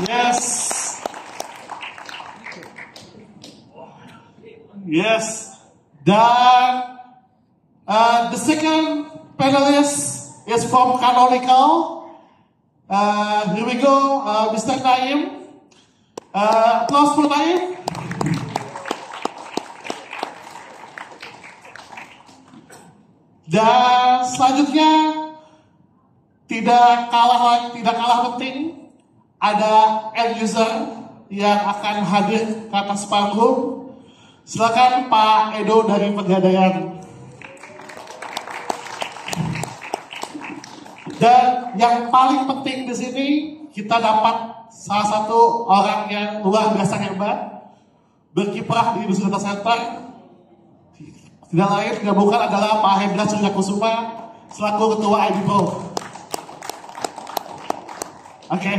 Yes. Yes. Dan the second panelist is from Canonical. Here we go, Mr. Naim. Applause for Naim. Dan selanjutnya tidak kalah penting, ada end user yang akan hadir ke atas panggung. Silakan Pak Edo dari Pegadaian. Dan yang paling penting di sini kita dapat salah satu orang yang luar biasa hebat berkiprah di industri data center. Tidak lain, tidak bukan adalah Pak Hendra Suryakusuma selaku Ketua IBPRO. Oke,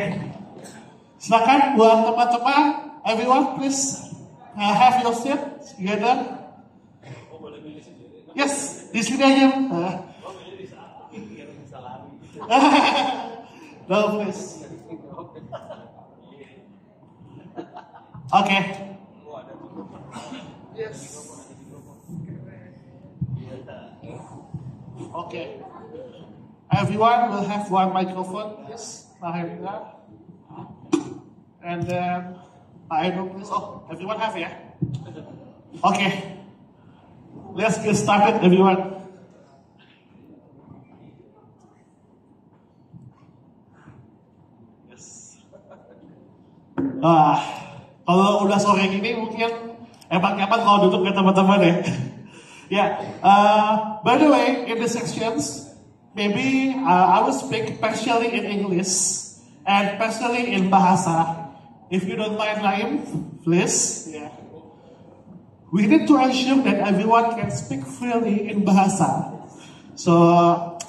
silakan buat teman-teman, everyone please have your seat together. Yes, di sini aja. No, please. Oke. Yes. Okay. Everyone will have one microphone, please. Mahendra. And then Pak Edo, please. Oh, everyone have, ya? Okay. Let's get started, everyone. Yes. Kalau udah sore gini mungkin enak-enak kalau duduk ya teman-teman ya. Yeah. By the way, in the sections, maybe I will speak partially in English and partially in Bahasa. If you don't mind, Naim, please. Yeah. We need to ensure that everyone can speak freely in Bahasa. So,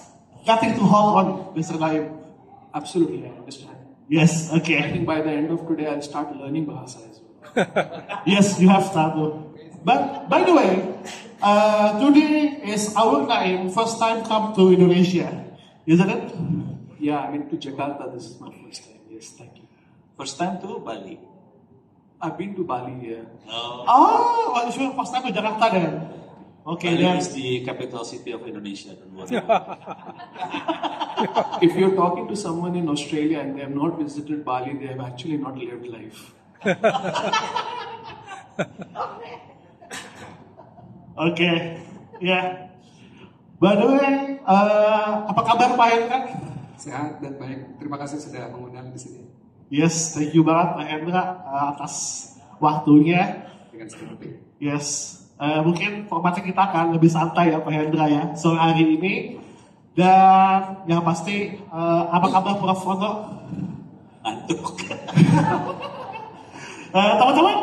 nothing to hold on, Mr. Naim. Absolutely, I understand. Yes. Okay. I think by the end of today, I'll start learning Bahasa as well. Yes, you have started. But by the way, today is our Naim first time come to Indonesia, isn't it? Yeah, I mean to Jakarta. This is my first time. Yes, thank you. First time to Bali. I've been to Bali. Yeah. Oh, it's your first time to Jakarta then. Okay, Bali then. is the capital city of Indonesia. If you're talking to someone in Australia and they have not visited Bali, they have actually not lived life. Okay, yeah. By the way, apa kabar Pak Hendra? Sehat dan baik. Terima kasih sudah mengundang di sini. Yes, thank you banget Pak Hendra atas waktunya. Dengan seperti. Yes, mungkin formatnya kita akan lebih santai ya Pak Hendra ya sore hari ini. Dan yang pasti, apa kabar Prof. Foto? Ngantuk. Teman-teman,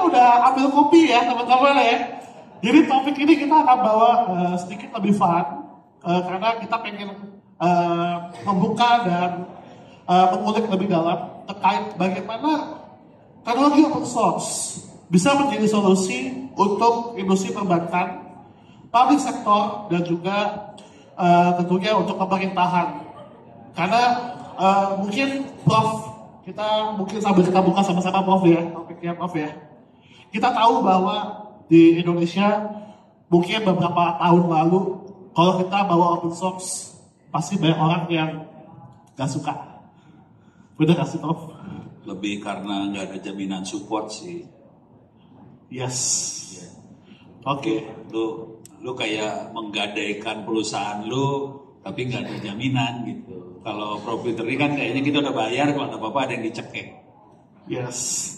udah ambil kopi ya teman-teman ya. Jadi topik ini kita akan bawa sedikit lebih fun karena kita pengen membuka dan mengulik lebih dalam terkait bagaimana teknologi open source bisa menjadi solusi untuk industri perbankan, public sector dan juga tentunya untuk pemerintahan. Karena mungkin Prof, kita mungkin sambil kita buka sama-sama Prof ya, topiknya Prof ya. Kita tahu bahwa di Indonesia mungkin beberapa tahun lalu kalau kita bawa open source pasti banyak orang yang gak suka. Bener gak sih Prof? Lebih karena nggak ada jaminan support sih. Yes. Yeah. Oke. Lu kayak menggadaikan perusahaan lu tapi nggak ada jaminan gitu. Kalau proprietary kan kayaknya kita udah bayar, kalau ada apa-apa ada yang dicekek. Yes.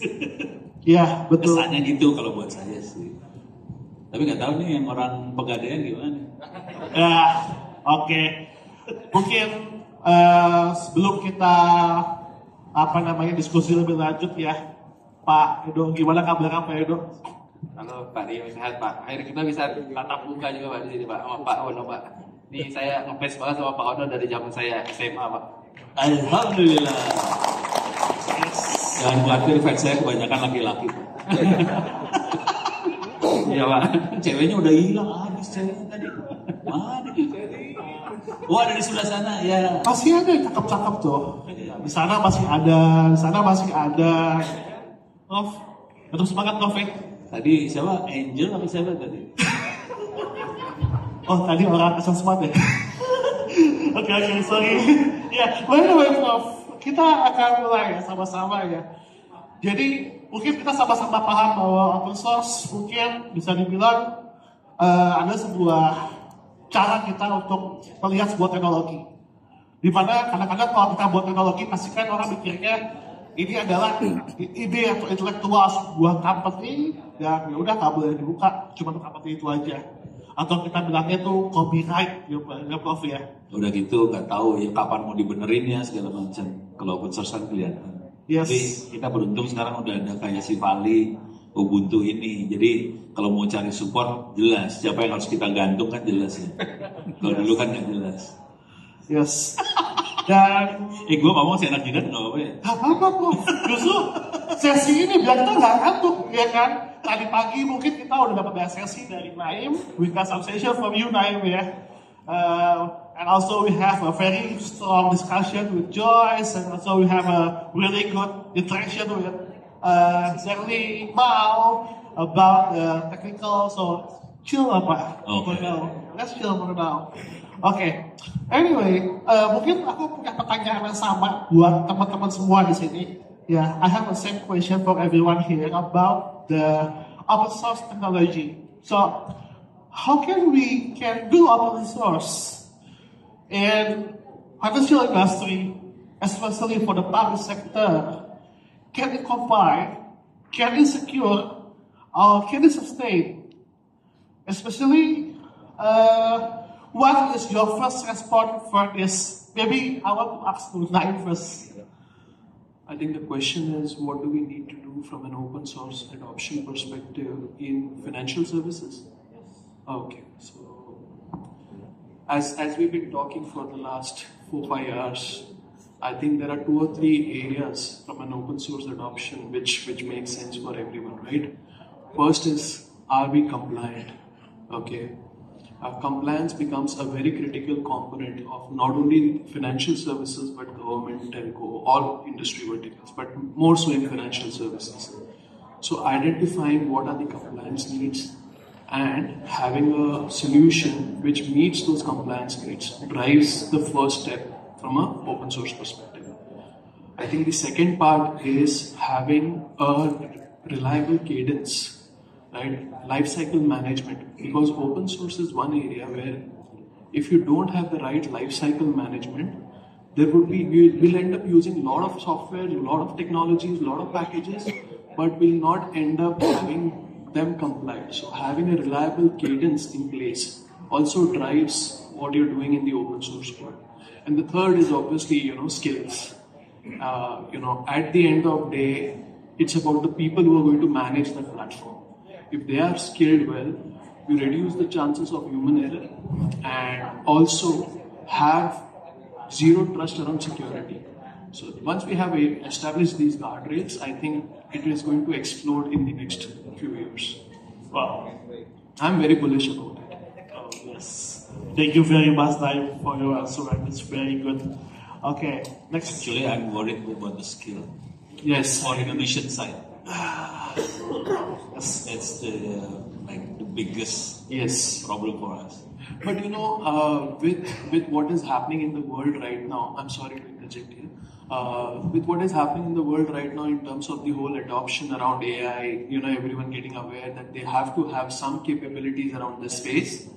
Iya, betul. Kesannya gitu kalau buat saya sih. Tapi nggak tahu nih yang orang Pegadaian gimana. Ya, oke. Mungkin sebelum kita diskusi lebih lanjut ya, Pak Edo, gimana kabarnya Pak Edo? Halo Pak Rio, sehat Pak. Akhirnya kita bisa tatap muka juga Pak di sini Pak, sama Pak Ono Pak. Ini saya ngefans banget sama Pak Ono dari zaman saya SMA Pak. Alhamdulillah. Jangan khawatir, fans saya kebanyakan laki-laki. Iya Pak. Ceweknya udah hilang habis ceweknya tadi. Mana dia? Oh ada di sebelah sana ya. Masih ada yang cakep-cakep tuh. di sana masih ada, di sana masih ada. Nov, terus semangat Nov ya. Tadi siapa? Angel apa siapa tadi? Oh tadi orang asal smart ya. Oke, sorry. Ya, by the way Nov, kita akan mulai ya sama-sama ya. Jadi mungkin kita sama-sama paham bahwa open source mungkin bisa dibilang ada sebuah cara kita untuk melihat sebuah teknologi. Di mana kadang-kadang kalau kita buat teknologi, pasti kan orang mikirnya ini adalah ide atau intelektual sebuah company dan ya udah nggak boleh dibuka, cuma untuk company itu aja. Atau kita bilangnya tuh copyright, ya Prof ya. Udah gitu nggak tahu ya kapan mau dibenerin ya segala macam. Kalau open source kan kelihatan. Yes. Tapi kita beruntung sekarang udah ada kayak si Vali, Ubuntu ini. Jadi kalau mau cari support jelas siapa yang harus kita gantung kan jelas ya. Kalau dulu kan nggak jelas. Yes. Dan Gue ngomong seenak jidat nggak apa ya? apa Prof? Justru sesi ini biar kita nggak ngantuk, ya kan? Tadi pagi mungkin kita udah dapat sesi dari Naim. We got some session from you Naim ya. And also we have a very strong discussion with Joyce, and also we have a really good interaction with Zerli Iqbal about the technical. So chill apa? Okay. For now. Let's chill for now. Oke. Anyway, mungkin aku punya pertanyaan yang sama buat teman-teman semua di sini. Yeah, I have the same question for everyone here about the open source technology. So, how can we do open source in financial industry, especially for the public sector? Can it comply? Can it secure? Or can it sustain? Especially, what is your first response for this? Maybe I want to ask to Naim first. I think the question is, what do we need to do from an open source adoption perspective in financial services? Okay, so as we've been talking for the last 4-5 hours, I think there are 2 or 3 areas from an open source adoption which makes sense for everyone, right? First is, are we compliant? Okay. Compliance becomes a very critical component of not only financial services but government, telco, all industry verticals, but more so in financial services. So identifying what are the compliance needs and having a solution which meets those compliance needs drives the first step from an open source perspective. I think the second part is having a reliable cadence. Right, life cycle management, because open source is one area where if you don't have the right life cycle management, we'll end up using a lot of software, a lot of technologies, a lot of packages, but will not end up having them complied. So having a reliable cadence in place also drives what you're doing in the open source world. And the third is obviously, skills. At the end of the day, it's about the people who are going to manage the platform. If they are skilled well, you reduce the chances of human error and also have zero trust around security. So once we have established these guardrails, I think it is going to explode in the next few years. Wow. I'm very bullish about it. Oh, yes. Thank you very much, Naim, for your answer. It's very good. Okay, next. Actually, I'm worried about the skill. Yes. On Indonesian side. That's the biggest problem for us. But with what is happening in the world right now, I'm sorry to interject here. With what is happening in the world right now in terms of the whole adoption around AI, everyone getting aware that they have to have some capabilities around this space.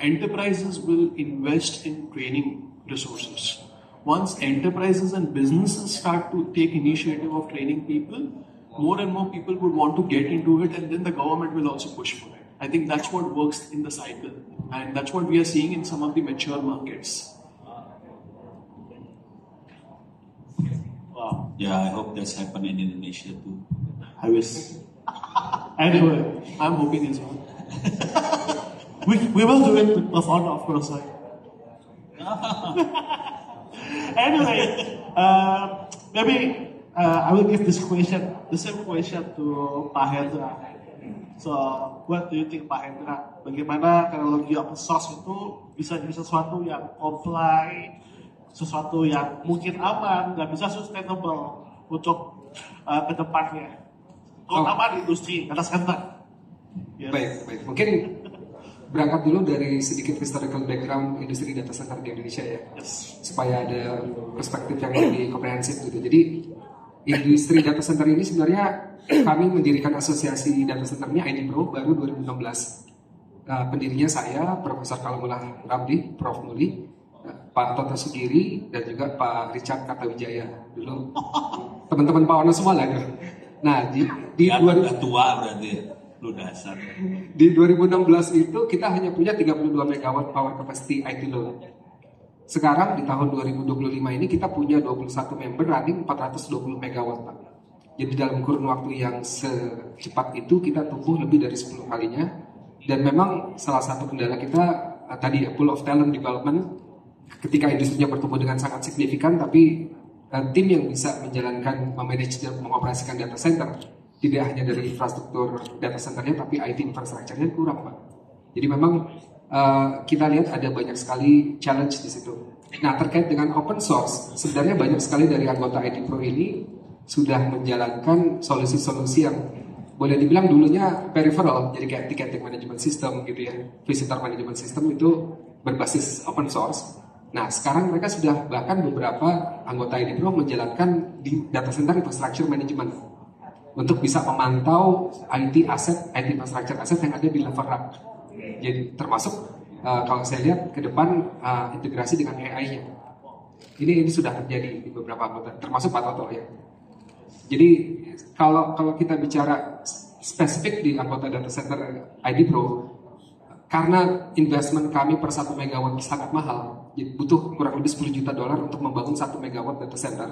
Enterprises will invest in training resources. Once enterprises and businesses start to take initiative of training people, more and more people would want to get into it, and then the government will also push for it. I think that's what works in the cycle, and that's what we are seeing in some of the mature markets. Wow. Yeah, I hope that's happening in Indonesia too. I wish. Anyway, I'm hoping as well. we will do it with the fun, of course. Right? Anyway, maybe I will give this question, the same question to Pak Hendra. So, what do you think, Pak Hendra? Bagaimana teknologi open source itu bisa jadi sesuatu yang comply, sesuatu yang mungkin aman dan bisa sustainable untuk ke depannya, terutama di industri data center. Yes. Baik. Mungkin berangkat dulu dari sedikit historical background industri data center di Indonesia ya, supaya ada perspektif yang lebih komprehensif gitu. Jadi industri data center ini sebenarnya kami mendirikan asosiasi data centernya ID Pro baru 2016. Pendirinya saya, Profesor Kalamullah Ramli, Prof. Muli, Pak Toto Sugiri, dan juga Pak Richard Kartawijaya. Dulu teman-teman Pak Ono semua lah. Nah, di Ya, udah tua berarti lu dasar. Di 2016 itu kita hanya punya 32 megawatt power capacity IT load. Sekarang di tahun 2025 ini kita punya 21 member running 420 megawatt, Pak. Jadi dalam kurun waktu yang secepat itu kita tumbuh lebih dari 10 kalinya. Dan memang salah satu kendala kita tadi ya, pool of talent development. Ketika industrinya bertumbuh dengan sangat signifikan, tapi tim yang bisa menjalankan, memanage dan mengoperasikan data center tidak hanya dari infrastruktur data centernya, tapi IT infrastrukturnya kurang, Pak. Jadi memang kita lihat ada banyak sekali challenge di situ. Nah, terkait dengan open source, sebenarnya banyak sekali dari anggota ID Pro ini sudah menjalankan solusi-solusi yang boleh dibilang dulunya peripheral, jadi kayak ticketing management system gitu ya, visitor management system itu berbasis open source. Nah, sekarang mereka sudah bahkan beberapa anggota ID Pro menjalankan di data center infrastructure management untuk bisa memantau IT asset, IT infrastructure asset yang ada di level rack. Jadi termasuk kalau saya lihat ke depan integrasi dengan AI-nya. Ini sudah terjadi di beberapa anggota, termasuk Pak Toto ya. Jadi kalau kita bicara spesifik di anggota data center ID Pro, karena investment kami per 1 megawatt sangat mahal, butuh kurang lebih 10 juta dolar untuk membangun 1 megawatt data center.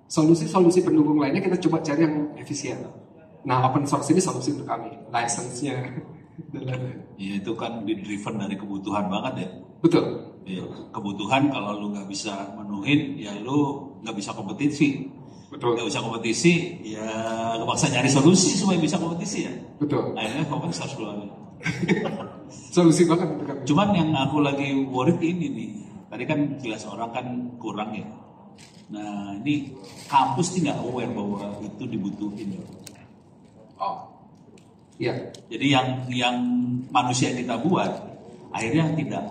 Solusi-solusi pendukung lainnya kita coba cari yang efisien. Nah, open source ini solusi untuk kami, license-nya. Ya itu kan driven dari kebutuhan banget ya. Betul. Ya, kebutuhan kalau lu nggak bisa menuhin, ya lu nggak bisa kompetisi. Betul. Nggak bisa kompetisi, ya kepaksa nyari solusi supaya bisa kompetisi ya. Betul. Akhirnya open source keluar. Solusi banget untuk kami. Cuman yang aku lagi worried ini nih, tadi kan jelas orang kan kurang ya. Nah ini kampus nih nggak aware bahwa itu dibutuhin. Oh, iya. Jadi yang manusia kita buat akhirnya tidak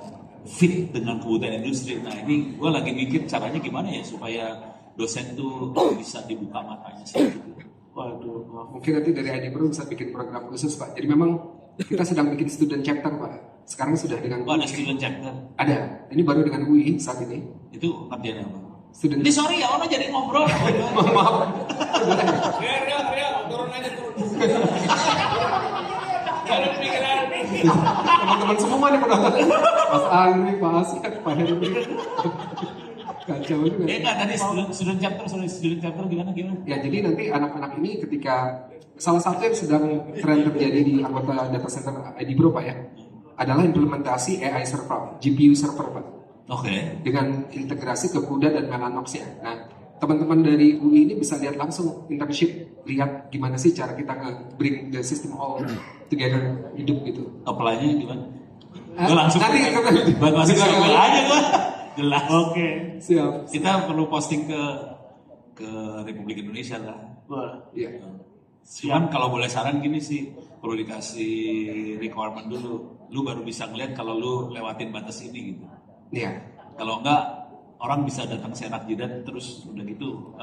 fit dengan kebutuhan industri. Nah ini gue lagi mikir caranya gimana ya supaya dosen tuh bisa dibuka matanya sedikit. Waduh, mungkin nanti dari ID Pro bisa bikin program khusus, Pak. Jadi memang kita sedang bikin student chapter, Pak. Sekarang sudah dengan Oh, ada student chapter. Ada. Ini baru dengan UI saat ini. Itu artinya apa? Student. Ini sorry ya, Ono jadi ngobrol. Maaf. Turun aja turun. Teman-teman semua nih penonton. Mas Andri, Pak Asyik, Pak Henry. Kacau juga. Enggak, tadi student chapter gimana? Ya, jadi nanti anak-anak ini ketika salah satu yang sedang tren terjadi di anggota data center ID Pro, Pak ya, adalah implementasi AI server, GPU server, Pak. Oke. Dengan integrasi ke CUDA dan Mellanox ya. Nah, teman-teman dari UI ini bisa lihat langsung internship, lihat gimana sih cara kita nge-bring the system all together hidup gitu. Apply-nya gimana? Gue langsung nanti buat masuk software aja gue. Jelas. Oke. Siap. Kita perlu posting ke Republik Indonesia lah. Wah, Iya. Cuman kalau boleh saran gini sih, perlu dikasih requirement dulu. Lu baru bisa ngeliat kalau lu lewatin batas ini gitu. Iya. Kalau enggak, orang bisa datang senak jidat terus udah gitu,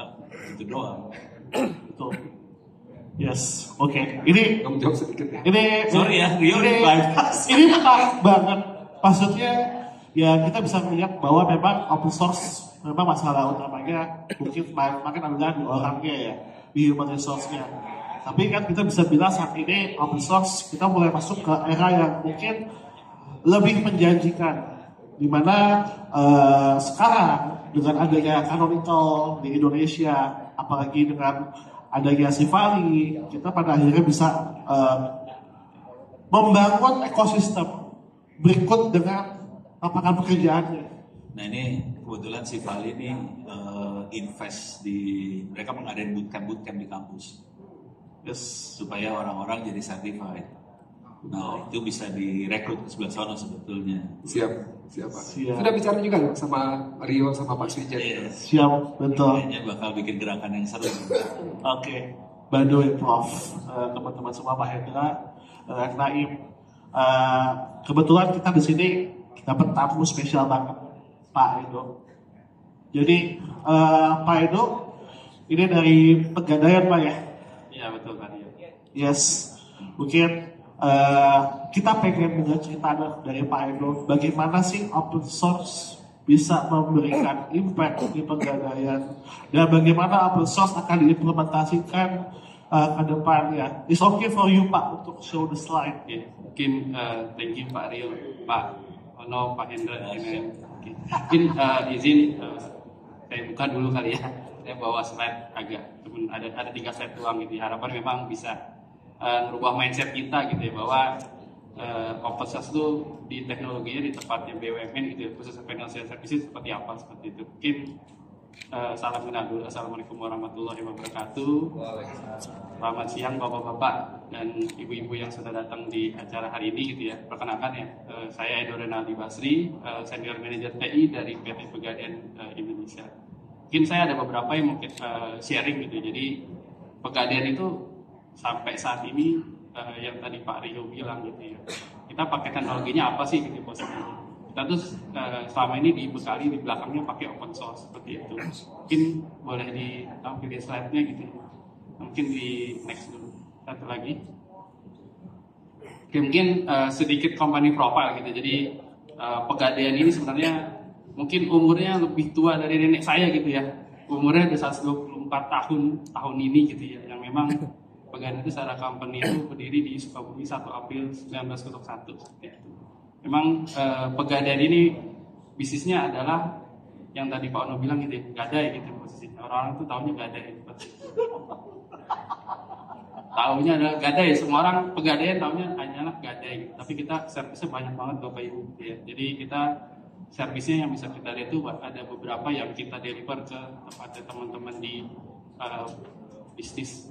itu doang. betul. Yes, oke. Ini Kamu jawab sedikit ya. Sorry ya, Rio ini menarik banget. Maksudnya ya kita bisa melihat bahwa memang open source memang masalah utamanya mungkin makin adalah di orangnya ya, di human resource-nya. Tapi kan kita bisa bilang saat ini open source kita mulai masuk ke era yang mungkin lebih menjanjikan, di mana sekarang dengan adanya Canonical di Indonesia, apalagi dengan adanya Sivali, kita pada akhirnya bisa membangun ekosistem berikut dengan lapangan pekerjaannya. Nah ini kebetulan si Vali ini invest mereka mengadain bootcamp di kampus. Yes. Supaya orang-orang jadi certified. Nah, itu bisa direkrut ke sebelah sana sebetulnya. Siap Pak. Siap. Sudah bicara juga nggak sama Rio sama Pak Swijen? Iya. Siap, betul. Kayaknya bakal bikin gerakan yang seru. Oke, by the way Prof, teman-teman semua, Pak Hendra, Naim, kebetulan kita di sini dapat tamu spesial banget, Pak Edo. Jadi Pak Edo ini dari Pegadaian, Pak ya? Iya betul Pak Rio. Yes, mungkin kita pengen dengar cerita dari Pak Edo, bagaimana sih open source bisa memberikan impact di Pegadaian dan bagaimana open source akan diimplementasikan ke depan ya. It's okay for you Pak untuk show the slide. Oke, mungkin thank you Pak Rio, Pak Ono, Pak Hendra, mungkin izin saya buka dulu kali ya. Saya bawa slide cuman ada 3 slide doang gitu. Harapan memang bisa merubah mindset kita gitu ya, bahwa open source itu di teknologinya di tempatnya BUMN gitu ya, khusus financial services seperti apa, seperti itu. Mungkin salam kenal dulu. Assalamualaikum warahmatullahi wabarakatuh. Selamat siang bapak-bapak dan ibu-ibu yang sudah datang di acara hari ini gitu ya. Perkenalkan ya, saya Edo Renaldi Basri, Senior Manager TI dari PT Pegadaian Indonesia. Mungkin saya ada beberapa yang mungkin sharing gitu. Jadi Pegadaian itu sampai saat ini yang tadi Pak Rio bilang gitu ya, kita pakai teknologinya apa sih gitu posisinya. Kita tuh selama ini dibekali di belakangnya pakai open source seperti itu. Mungkin boleh ditampilkan slide-nya gitu ya. Mungkin di next dulu, satu lagi. Oke, mungkin sedikit company profile gitu. Jadi Pegadaian ini sebenarnya mungkin umurnya lebih tua dari nenek saya gitu ya. Umurnya udah 124 tahun ini gitu ya. Yang memang Pegadaian itu secara company itu berdiri di Sukabumi 1 April 1901 seperti itu. Memang Pegadaian ini bisnisnya adalah yang tadi Pak Ono bilang gitu ya, gadai gitu posisinya. Orang-orang tuh taunya gadai seperti itu. Taunya adalah gadai, semua orang Pegadaian taunya hanyalah gadai gitu. Tapi kita servisnya banyak banget Bapak Ibu gitu ya. Jadi kita servisnya yang bisa kita lihat itu ada beberapa yang kita deliver ke kepada teman-teman di bisnis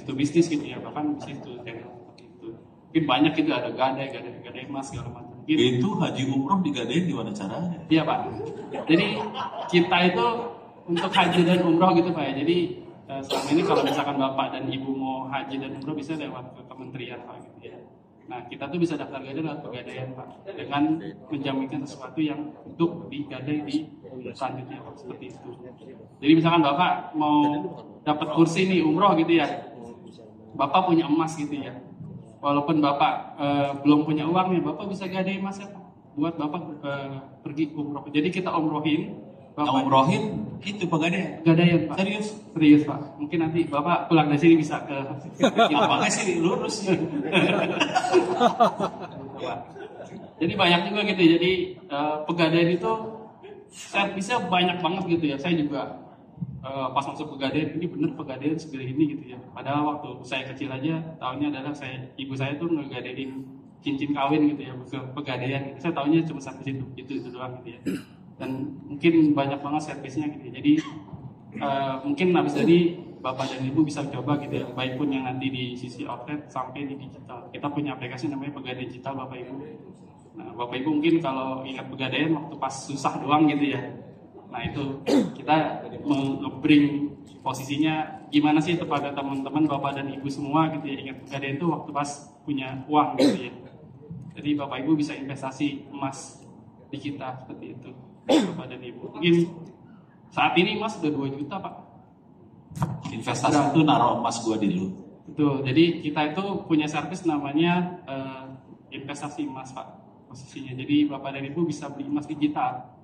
to bisnis gitu ya, bahkan bisnis to channel seperti itu. Mungkin banyak gitu, ada gadai emas segala macam. Itu haji umroh digadain gimana caranya? Iya Pak. Jadi kita itu untuk haji dan umroh gitu Pak ya. Jadi selama ini kalau misalkan Bapak dan Ibu mau haji dan umroh bisa lewat ke kementerian Pak gitu ya. Nah kita tuh bisa daftar gadai lewat Pegadaian Pak, dengan menjaminkan sesuatu yang untuk digadai di selanjutnya Pak, seperti itu. Jadi misalkan Bapak mau dapat kursi nih umroh gitu ya, Bapak punya emas gitu ya, walaupun Bapak belum punya uang nih, Bapak bisa gadai emas ya Pak, buat Bapak pergi umroh. Jadi kita umrohin Bapak. Umrohin itu Pegadaian. Pegadaian Pak. Serius Pak. Mungkin nanti Bapak pulang dari sini bisa ke Apakah sih lurus sih? Jadi banyak juga gitu. Jadi Pegadaian itu servisnya banyak banget gitu ya. Saya juga pas masuk Pegadaian, ini bener Pegadaian segede ini gitu ya. Padahal waktu saya kecil aja, tahunya adalah ibu saya tuh ngegadein cincin kawin gitu ya ke Pegadaian. Saya tahunya cuma sampai situ, itu doang gitu ya. Dan mungkin banyak banget servisnya gitu ya. Jadi mungkin habis tadi Bapak dan Ibu bisa coba gitu ya, baik pun yang nanti di sisi outlet sampai di digital. Kita punya aplikasi namanya Pegadaian Digital Bapak Ibu. Nah Bapak Ibu mungkin kalau ingat Pegadaian waktu pas susah doang gitu ya. Nah itu kita nge-bring posisinya gimana sih kepada teman-teman Bapak dan Ibu semua gitu ya. Ingat Pegadaian itu waktu pas punya uang gitu ya. Jadi Bapak Ibu bisa investasi emas di kita seperti itu. Bapak dan Ibu. Mungkin saat ini emas sudah 2 juta Pak. Investasi itu naruh emas gua dulu. Betul. Jadi kita itu punya servis namanya investasi emas Pak. Posisinya. Jadi Bapak dan Ibu bisa beli emas digital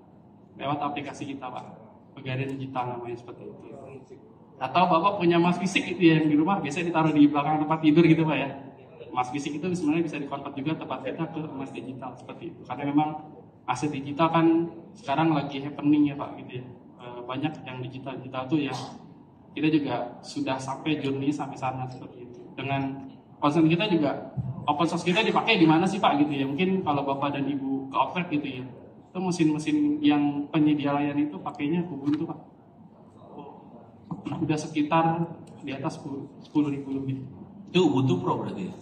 lewat aplikasi kita Pak. Pegadaian Digital namanya seperti itu. Atau Bapak punya emas fisik itu yang di rumah biasanya ditaruh di belakang tempat tidur gitu Pak ya. Emas fisik itu sebenarnya bisa dikonvert juga tempat kita ke emas digital seperti itu. Karena memang aset digital kan sekarang lagi happening ya Pak gitu ya. Banyak yang digital tuh ya. Kita juga sudah sampai journey sampai sana seperti itu. Dengan concern kita juga open source kita dipakai di mana sih Pak gitu ya. Mungkin kalau Bapak dan Ibu ke outlet gitu ya. Itu mesin-mesin yang penyedia layanan itu pakainya Ubuntu Pak. Udah sekitar di atas 10.000 lebih. Itu Ubuntu Pro berarti ya?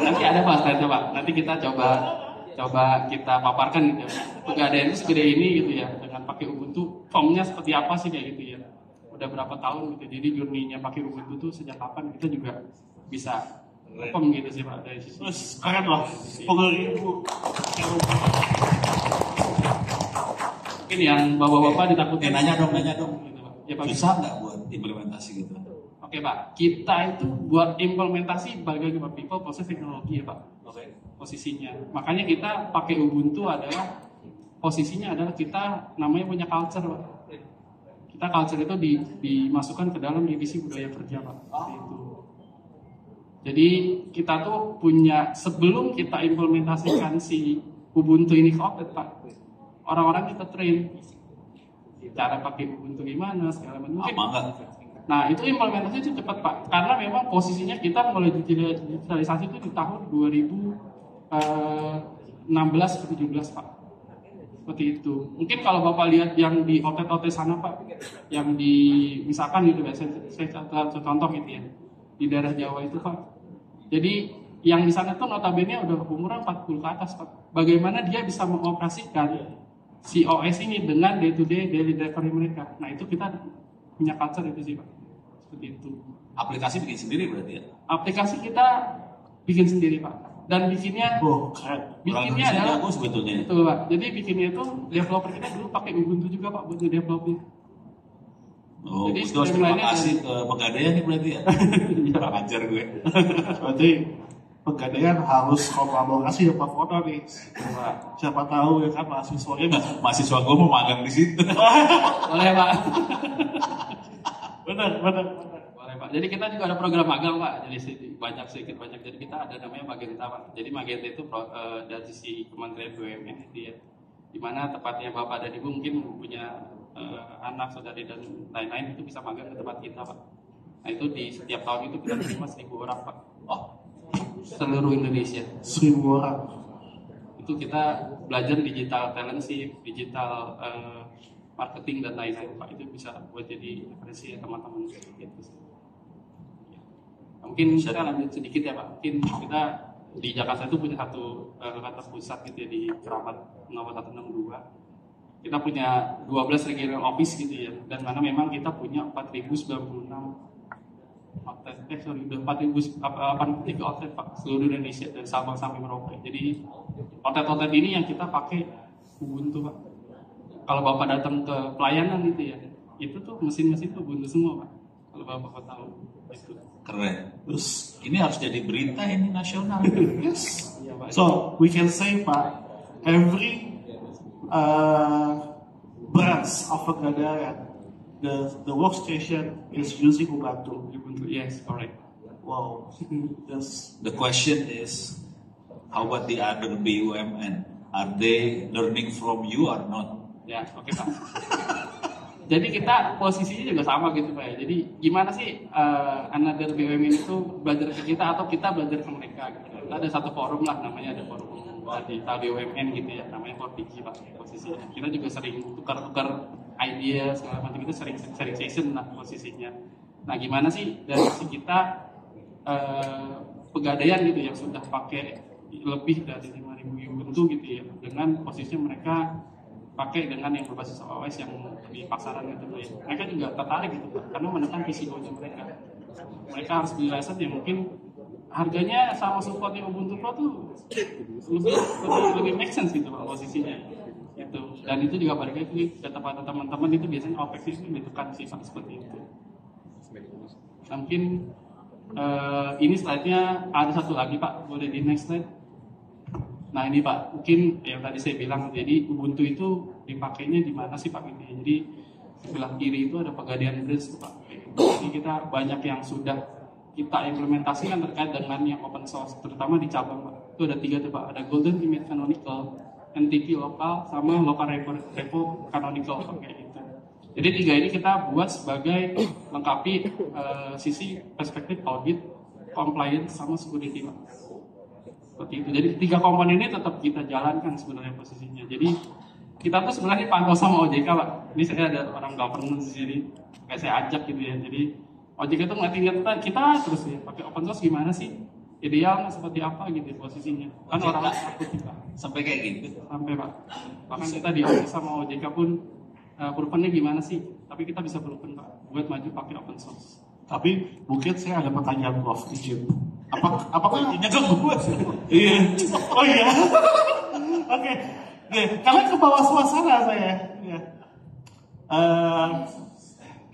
Nanti ada Pak slide-nya Pak. Nanti kita coba kita paparkan gitu. Pegadaian itu segede ini gitu ya, dengan pakai Ubuntu. Formnya seperti apa sih kayak gitu ya? Udah berapa tahun gitu. Jadi journey-nya pakai Ubuntu tuh sejak kapan kita juga bisa gitu sih Pak dari sisi. Terus keren lah, 10.000. Mungkin yang bapak-bapak ditakutin. Nanya dong. Gitu, Pak. Ya, Pak. Susah nggak buat implementasi gitu? Oke Pak, kita itu buat implementasi bagai people proses teknologi ya Pak. Oke. Posisinya. Makanya kita pakai Ubuntu adalah posisinya adalah kita namanya punya culture Pak. Kita culture itu dimasukkan ke dalam divisi budaya kerja Pak. Seperti itu. Jadi kita tuh punya, sebelum kita implementasikan si Ubuntu ini ke Outlet Pak, orang-orang kita train cara pakai Ubuntu gimana segala macam. Lama nggak? Nah itu implementasi itu cepat Pak, karena memang posisinya kita mulai digitalisasi itu di tahun 2016-17 Pak. Seperti itu. Mungkin kalau Bapak lihat yang di OT-OT sana Pak, yang di misalkan gitu ya, saya contoh gitu ya, di daerah Jawa itu Pak. Jadi yang di sana tuh notabene udah umuran 40 ke atas Pak. Bagaimana dia bisa mengoperasikan si OS ini dengan day to day daily delivery mereka. Nah itu kita punya culture itu sih Pak. Seperti itu. Aplikasi bikin sendiri berarti ya? Aplikasi kita bikin sendiri Pak. Dan bikinnya Keren. bikinnya adalah aku sebetulnya. itu Pak. Jadi bikinnya itu developer kita dulu pakai Ubuntu juga Pak buat developing. Oh, Jadi itu harus terima kasih ke Pegadaian nih berarti ya? Kurang ajar gue. Berarti Pegadaian harus kolaborasi ya Pak Foto nih. Siapa tahu ya kan mahasiswanya Mahasiswa gue mau magang di situ. Boleh Pak. benar. Boleh Pak. Jadi kita juga ada program magang Pak. Jadi sedikit banyak. Jadi kita ada namanya Magenta Pak. Jadi Magenta itu dari sisi Kementerian BUMN itu ya. Di mana tepatnya Bapak dan Ibu mungkin punya anak, saudari dan lain-lain itu bisa magang ke tempat kita Pak. Nah itu di setiap tahun itu kita terima 1.000 orang Pak. Oh, Seluruh Indonesia. 1.000 orang. Itu kita belajar digital talentship, digital marketing dan lain-lain Pak. Itu bisa buat jadi referensi teman-teman gitu. Mungkin kita lanjut sedikit ya Pak. Mungkin kita di Jakarta itu punya satu kantor pusat gitu ya di Keramat nomor 162. Kita punya 12 regional office gitu ya, dan mana memang kita punya 4.096 outlet, 4.083 outlet Pak, seluruh Indonesia dari Sabang sampai Merauke. Jadi outlet-outlet ini yang kita pakai Ubuntu Pak. Kalau Bapak datang ke pelayanan gitu ya, itu tuh mesin-mesin tuh Ubuntu semua Pak. Kalau Bapak tahu itu. keren. Terus ini harus jadi berita ini nasional. Yes. Iya, Pak. So we can say Pak, every branch of Pegadaian, the workstation is using Ubuntu. Ubuntu, yes, correct. Wow. Yes. The question is, how about the other BUMN? Are they learning from you or not? Ya, oke Pak. Jadi kita posisinya juga sama gitu Pak ya. Jadi gimana sih another BUMN itu belajar ke kita atau kita belajar ke mereka gitu. Kita ada satu forum lah, namanya ada forum digital BUMN gitu ya, namanya Fortigi Pak posisinya. Kita juga sering tukar-tukar ide segala macam, kita sering session lah posisinya. Nah gimana sih dari sisi kita Pegadaian gitu yang sudah pakai lebih dari 5.000 Ubuntu gitu ya, dengan posisinya mereka pakai dengan yang berbasis OS yang di pasaran gitu ya. Mereka juga tertarik gitu Pak, karena menekan PCO-nya mereka. Mereka harus beli license yang mungkin harganya sama supportnya Ubuntu Pro tuh lebih make sense gitu Pak posisinya. Gitu. Dan itu juga balik lagi ke teman-teman itu biasanya OPEX itu ditekan sih Pak seperti itu. Nah, mungkin ini slide-nya ada satu lagi Pak, boleh di next slide. Nah ini Pak, mungkin yang tadi saya bilang, jadi Ubuntu itu dipakainya di mana sih Pak ini? Jadi sebelah kiri itu ada Pegadaian Bridge Pak. Jadi kita banyak yang sudah kita implementasikan terkait dengan yang open source, terutama di cabang Pak. Itu ada 3 tuh Pak, ada Golden Image Canonical, NTP lokal, sama Local Repo Canonical Pak, kayak gitu. Jadi 3 ini kita buat sebagai lengkapi sisi perspektif audit, compliance, sama security Pak. Seperti itu. Jadi 3 komponen ini tetap kita jalankan sebenarnya posisinya. Jadi kita tuh sebenarnya dipantau sama OJK Pak. Ini saya ada orang governance di sini, kayak saya ajak gitu ya. Jadi OJK itu ngeliatin kita terus ya, pakai open source gimana sih? Idealnya seperti apa gitu ya posisinya. Kan OJK orang takut sih Pak. sampai kayak gitu. Sampai Pak. Bahkan kita di OJK sama OJK pun provennya gimana sih? Tapi kita bisa proven Pak, buat maju pakai open source. Tapi mungkin saya ada pertanyaan Prof. izin. Apakah Ini ke gue. iya. Oh iya. Oke. Karena ke bawah suasana saya. Ya.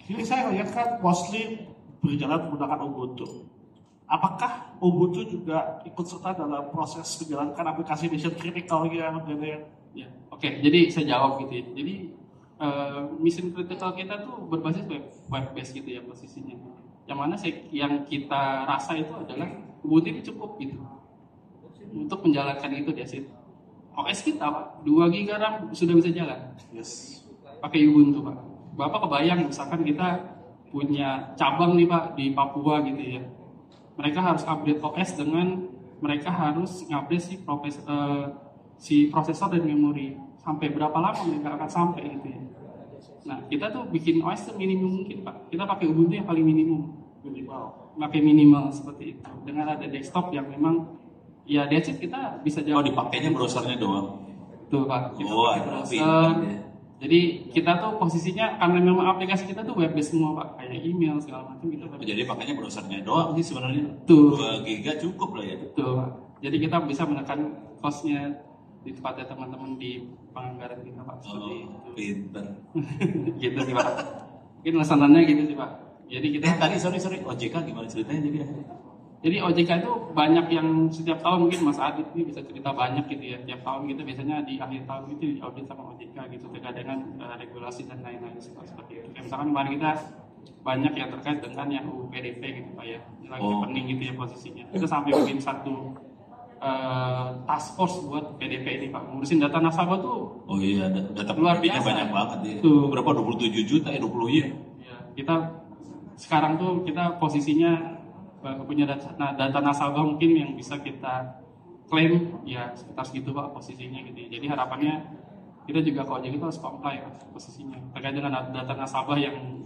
Ini saya lihat kan mostly berjalan menggunakan Ubuntu. Apakah Ubuntu juga ikut serta dalam proses menjalankan aplikasi mission critical yang Ya, oke. Jadi saya jawab gitu ya. Jadi mission critical kita tuh berbasis web based gitu ya posisinya. Yang mana yang kita rasa itu adalah Ubuntu ini cukup gitu untuk menjalankan itu di situ. OS kita Pak, 2 GB RAM sudah bisa jalan. Yes. Pakai Ubuntu Pak. Bapak kebayang misalkan kita punya cabang nih Pak di Papua gitu ya. Mereka harus update OS dengan mereka harus ngupdate si prosesor dan memori. Sampai berapa lama mereka akan sampai gitu ya. Nah, kita tuh bikin OS tuh minimum mungkin Pak. Kita pakai Ubuntu yang paling minimal. Pakai minimal seperti itu. Dengan ada desktop yang memang ya that's it, kita bisa Oh, jalan. dipakainya browsernya doang. Tuh Pak, kita Oh, pakai ada browser. pintar ya. Jadi kita tuh posisinya karena memang aplikasi kita tuh web based semua Pak, kayak email segala macam kita Oh, jadi pakainya browsernya doang sih sebenarnya. Tuh. 2 giga cukup lah ya. Betul Pak. Jadi kita bisa menekan cost-nya di tempatnya teman-teman di penganggaran kita Pak. Seperti Oh, itu. pinter. Gitu sih Pak. Mungkin lesanannya gitu sih Pak. Jadi kita Tadi sorry OJK gimana ceritanya jadi? Jadi OJK itu banyak yang setiap tahun mungkin Mas Adit ini bisa cerita banyak gitu ya. Tiap tahun kita biasanya di akhir tahun itu diaudit sama OJK gitu terkait dengan regulasi dan lain-lain seperti itu. Kayak misalkan kemarin kita banyak yang terkait dengan yang UU PDP gitu Pak ya. Ini lagi pening gitu ya posisinya. Kita sampai bikin satu task force buat PDP ini Pak. Ngurusin data nasabah tuh Oh iya, data luar PDP-nya biasa. banyak banget ya. Tuh. Berapa? 27 juta ya, 20 ya? ya, kita sekarang tuh kita posisinya punya data nasabah mungkin yang bisa kita klaim ya sekitar segitu Pak posisinya gitu ya. Jadi harapannya kita juga kalau OJK itu harus comply Pak posisinya terkait dengan data nasabah yang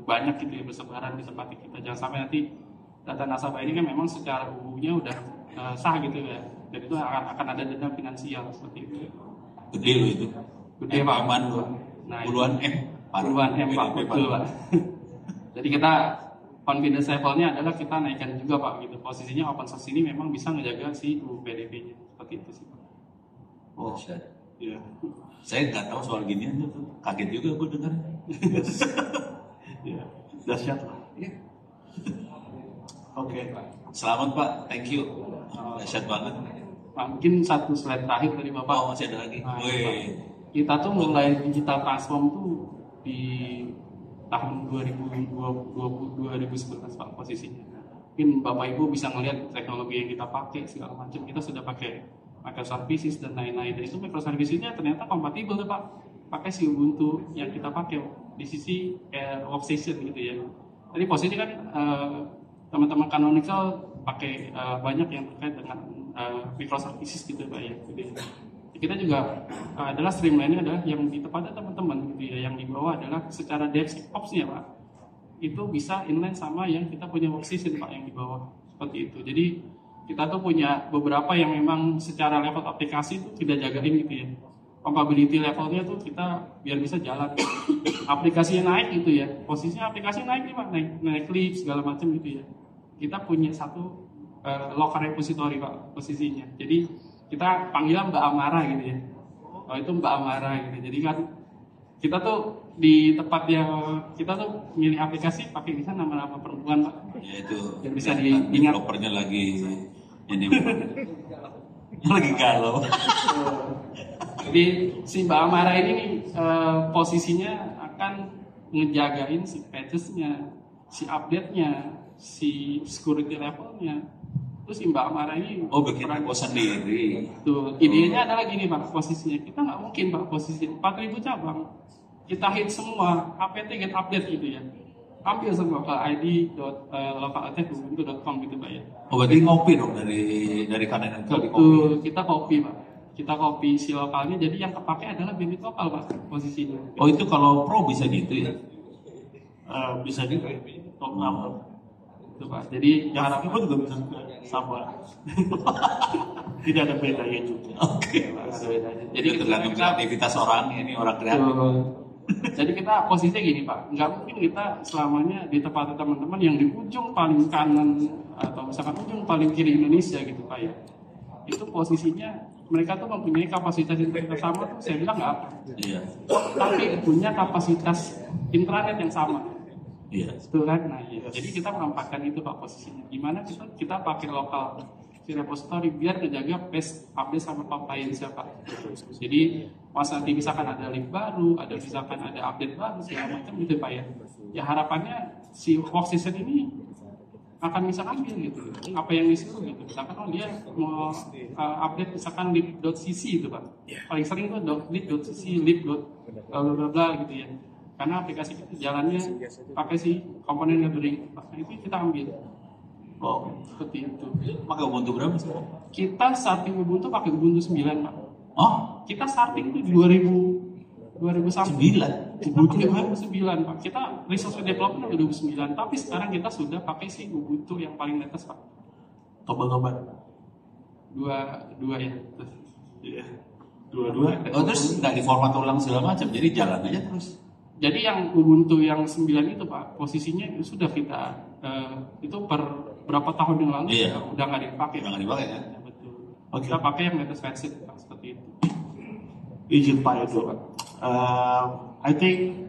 banyak gitu ya bersebaran di tempat kita. Jangan sampai nanti data nasabah ini kan memang secara UU-nya udah sah gitu ya. Jadi itu akan ada dana finansial seperti itu. Gede loh itu. Gede Pak. M-an loh. Nah, Puluhan M. Puluhan M Pak, PDP, betul Pak. Jadi kita confidence levelnya adalah kita naikkan juga Pak gitu. Posisinya open source ini memang bisa menjaga si PDP-nya seperti itu sih Pak. Oh, shit. Iya. Saya nggak tahu soal ginian tuh. Kaget juga gue dengar. Iya. Dahsyat lah. Iya. Oke. Selamat Pak, thank you. Dahsyat banget. Pak, mungkin satu slide terakhir dari Bapak. Oh, masih ada lagi. Nah, Wih. kita tuh mulai digital transform tuh di tahun 2011 Pak posisinya. Mungkin Bapak Ibu bisa ngelihat teknologi yang kita pakai segala macam. Kita sudah pakai microservices dan lain-lain. Dan itu microservices-nya ternyata kompatibel tuh Pak. Pakai si Ubuntu yang kita pakai di sisi workstation gitu ya. Tadi posisi kan teman-teman Canonical pakai banyak yang terkait dengan microservices gitu Pak ya. Jadi, kita juga adalah streamline-nya adalah yang di tempatnya teman-teman gitu ya, yang di bawah adalah secara DevOps-nya Pak itu bisa inline sama yang kita punya workstation Pak yang di bawah seperti itu. Jadi kita tuh punya beberapa yang memang secara level aplikasi itu tidak jagain gitu ya. Compatibility levelnya tuh kita biar bisa jalan. Aplikasinya naik gitu ya, posisinya aplikasi naik nih Pak, naik clip segala macam gitu ya. Kita punya satu local repository Pak posisinya. Jadi kita panggil Mbak Amara gitu ya. Oh itu Mbak Amara gitu. Jadi kan kita tuh di tempat yang kita tuh milih aplikasi pakai bisa nama-nama perempuan Pak. Ya itu. Yang bisa Kan diingat. developernya lagi ini lagi galau. Jadi si Mbak Amara ini nih posisinya akan ngejagain si patches-nya, si update-nya, si security levelnya. Terus si Mbak Amara ini Oh, bikin repo sendiri. tuh idenya adalah gini Pak posisinya. Kita nggak mungkin Pak posisi 4.000 cabang kita hit semua apt get update gitu ya. Ambil semua ke id.localattack.ubuntu.com gitu Pak ya. Oh, berarti ngopi dong dari kanan ke di kopi. Betul, kita copy Pak. Kita copy si lokalnya, jadi yang kepake adalah bandwidth lokal Pak posisinya. Oh, itu kalau pro bisa gitu ya? Bisa juga. top number. Itu Pak. Jadi Yang pun juga bisa sama. Tidak ada bedanya juga. Oke. ada bedanya. Jadi tergantung kreativitas orang, ini orang kreatif. Jadi kita posisinya gini Pak, nggak mungkin kita selamanya di tempat teman-teman yang di ujung paling kanan atau misalkan ujung paling kiri Indonesia gitu Pak ya. Itu posisinya mereka tuh mempunyai kapasitas internet sama tuh saya bilang nggak apa. Iya. Tapi punya kapasitas intranet yang sama. Iya. Betul kan? Nah, iya. Jadi kita menempatkan itu Pak posisinya. Gimana kita pakai lokal si repository biar menjaga best update sama compliance Pak. Jadi pas nanti misalkan ada link baru, ada misalkan ada update baru segala macam gitu Pak ya. Ya harapannya si workstation ini akan bisa ambil gitu apa yang disuruh gitu. Misalkan dia mau update misalkan lib.cc itu Pak. Paling sering tuh lib.cc, lib.bla bla bla gitu ya. Karena aplikasi kita jalannya pakai si komponen gathering. Nah, itu kita ambil. Oh, Seperti itu. pakai Ubuntu berapa sih? Kita starting Ubuntu pakai Ubuntu 9 Pak. Oh, Kita starting tuh 2000 sampai 9. Ubuntu 2009 Pak. Kita resource development udah 2009, tapi sekarang kita sudah pakai si Ubuntu yang paling latest Pak. Toba-toba. Dua ya. Iya. Dua-dua. Oh, terus nggak diformat ulang segala macam, jadi jalan aja terus. Jadi yang Ubuntu yang 9 itu Pak, posisinya itu sudah kita itu per berapa tahun yang lalu Iya. udah nggak dipakai. Udah nggak dipakai kan? Ya, betul. Oke. Kita pakai yang latest versi Pak, seperti itu. Izin Pak Edo. I think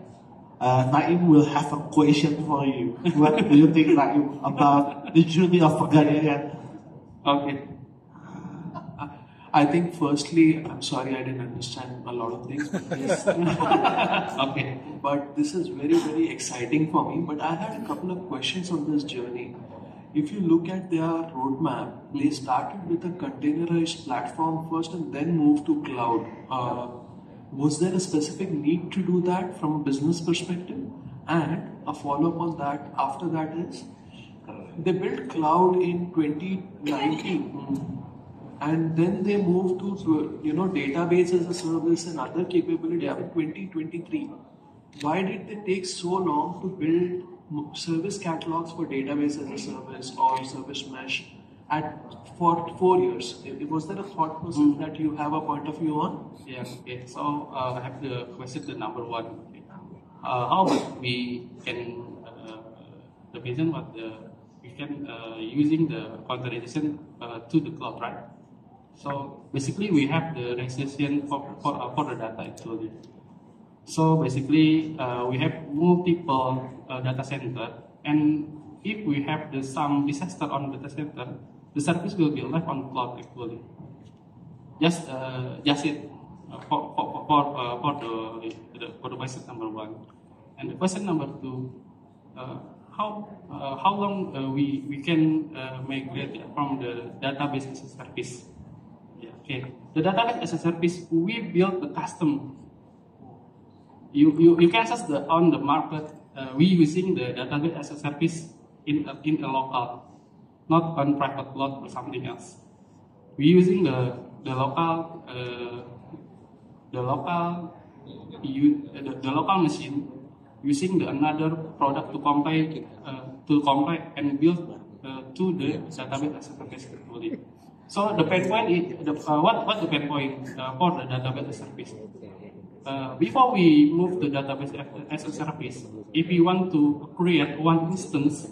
Naim will have a question for you. What do you think, Naim, about the journey of Pegadaian? Okay. I think firstly, I'm sorry I didn't understand a lot of things. Okay. But this is very, very exciting for me. But I had a couple of questions on this journey. If you look at their roadmap, they started with a containerized platform first and then moved to cloud. Was there a specific need to do that from a business perspective? And a follow-up on that after that is, they built cloud in 2019. And then they moved to database as a service and other capabilities in 2023. Why did they take so long to build service catalogs for database as a service or service mesh for 4 years? Was there a thought process that you have a point of view on? Yeah, okay. So I have the question, the number one. Okay. How about we can the reason what we can using the containerization to the cloud, right? So basically we have the registration for the data actually. So basically we have multiple data center, and if we have some disaster on data center, the service will be live on cloud actually. Just it for the question number one, and the question number two, how long we can migrate from the database as a service. Yeah, okay. The database as a service, we build the custom. You can access on the market. We using the database as a service in a local, not on private cloud or something else. We using the local machine using another product to compile and build to the database as a service actually. So the pain point is what the pain point for the database as a service. Before we move the database as a service, if we want to create one instance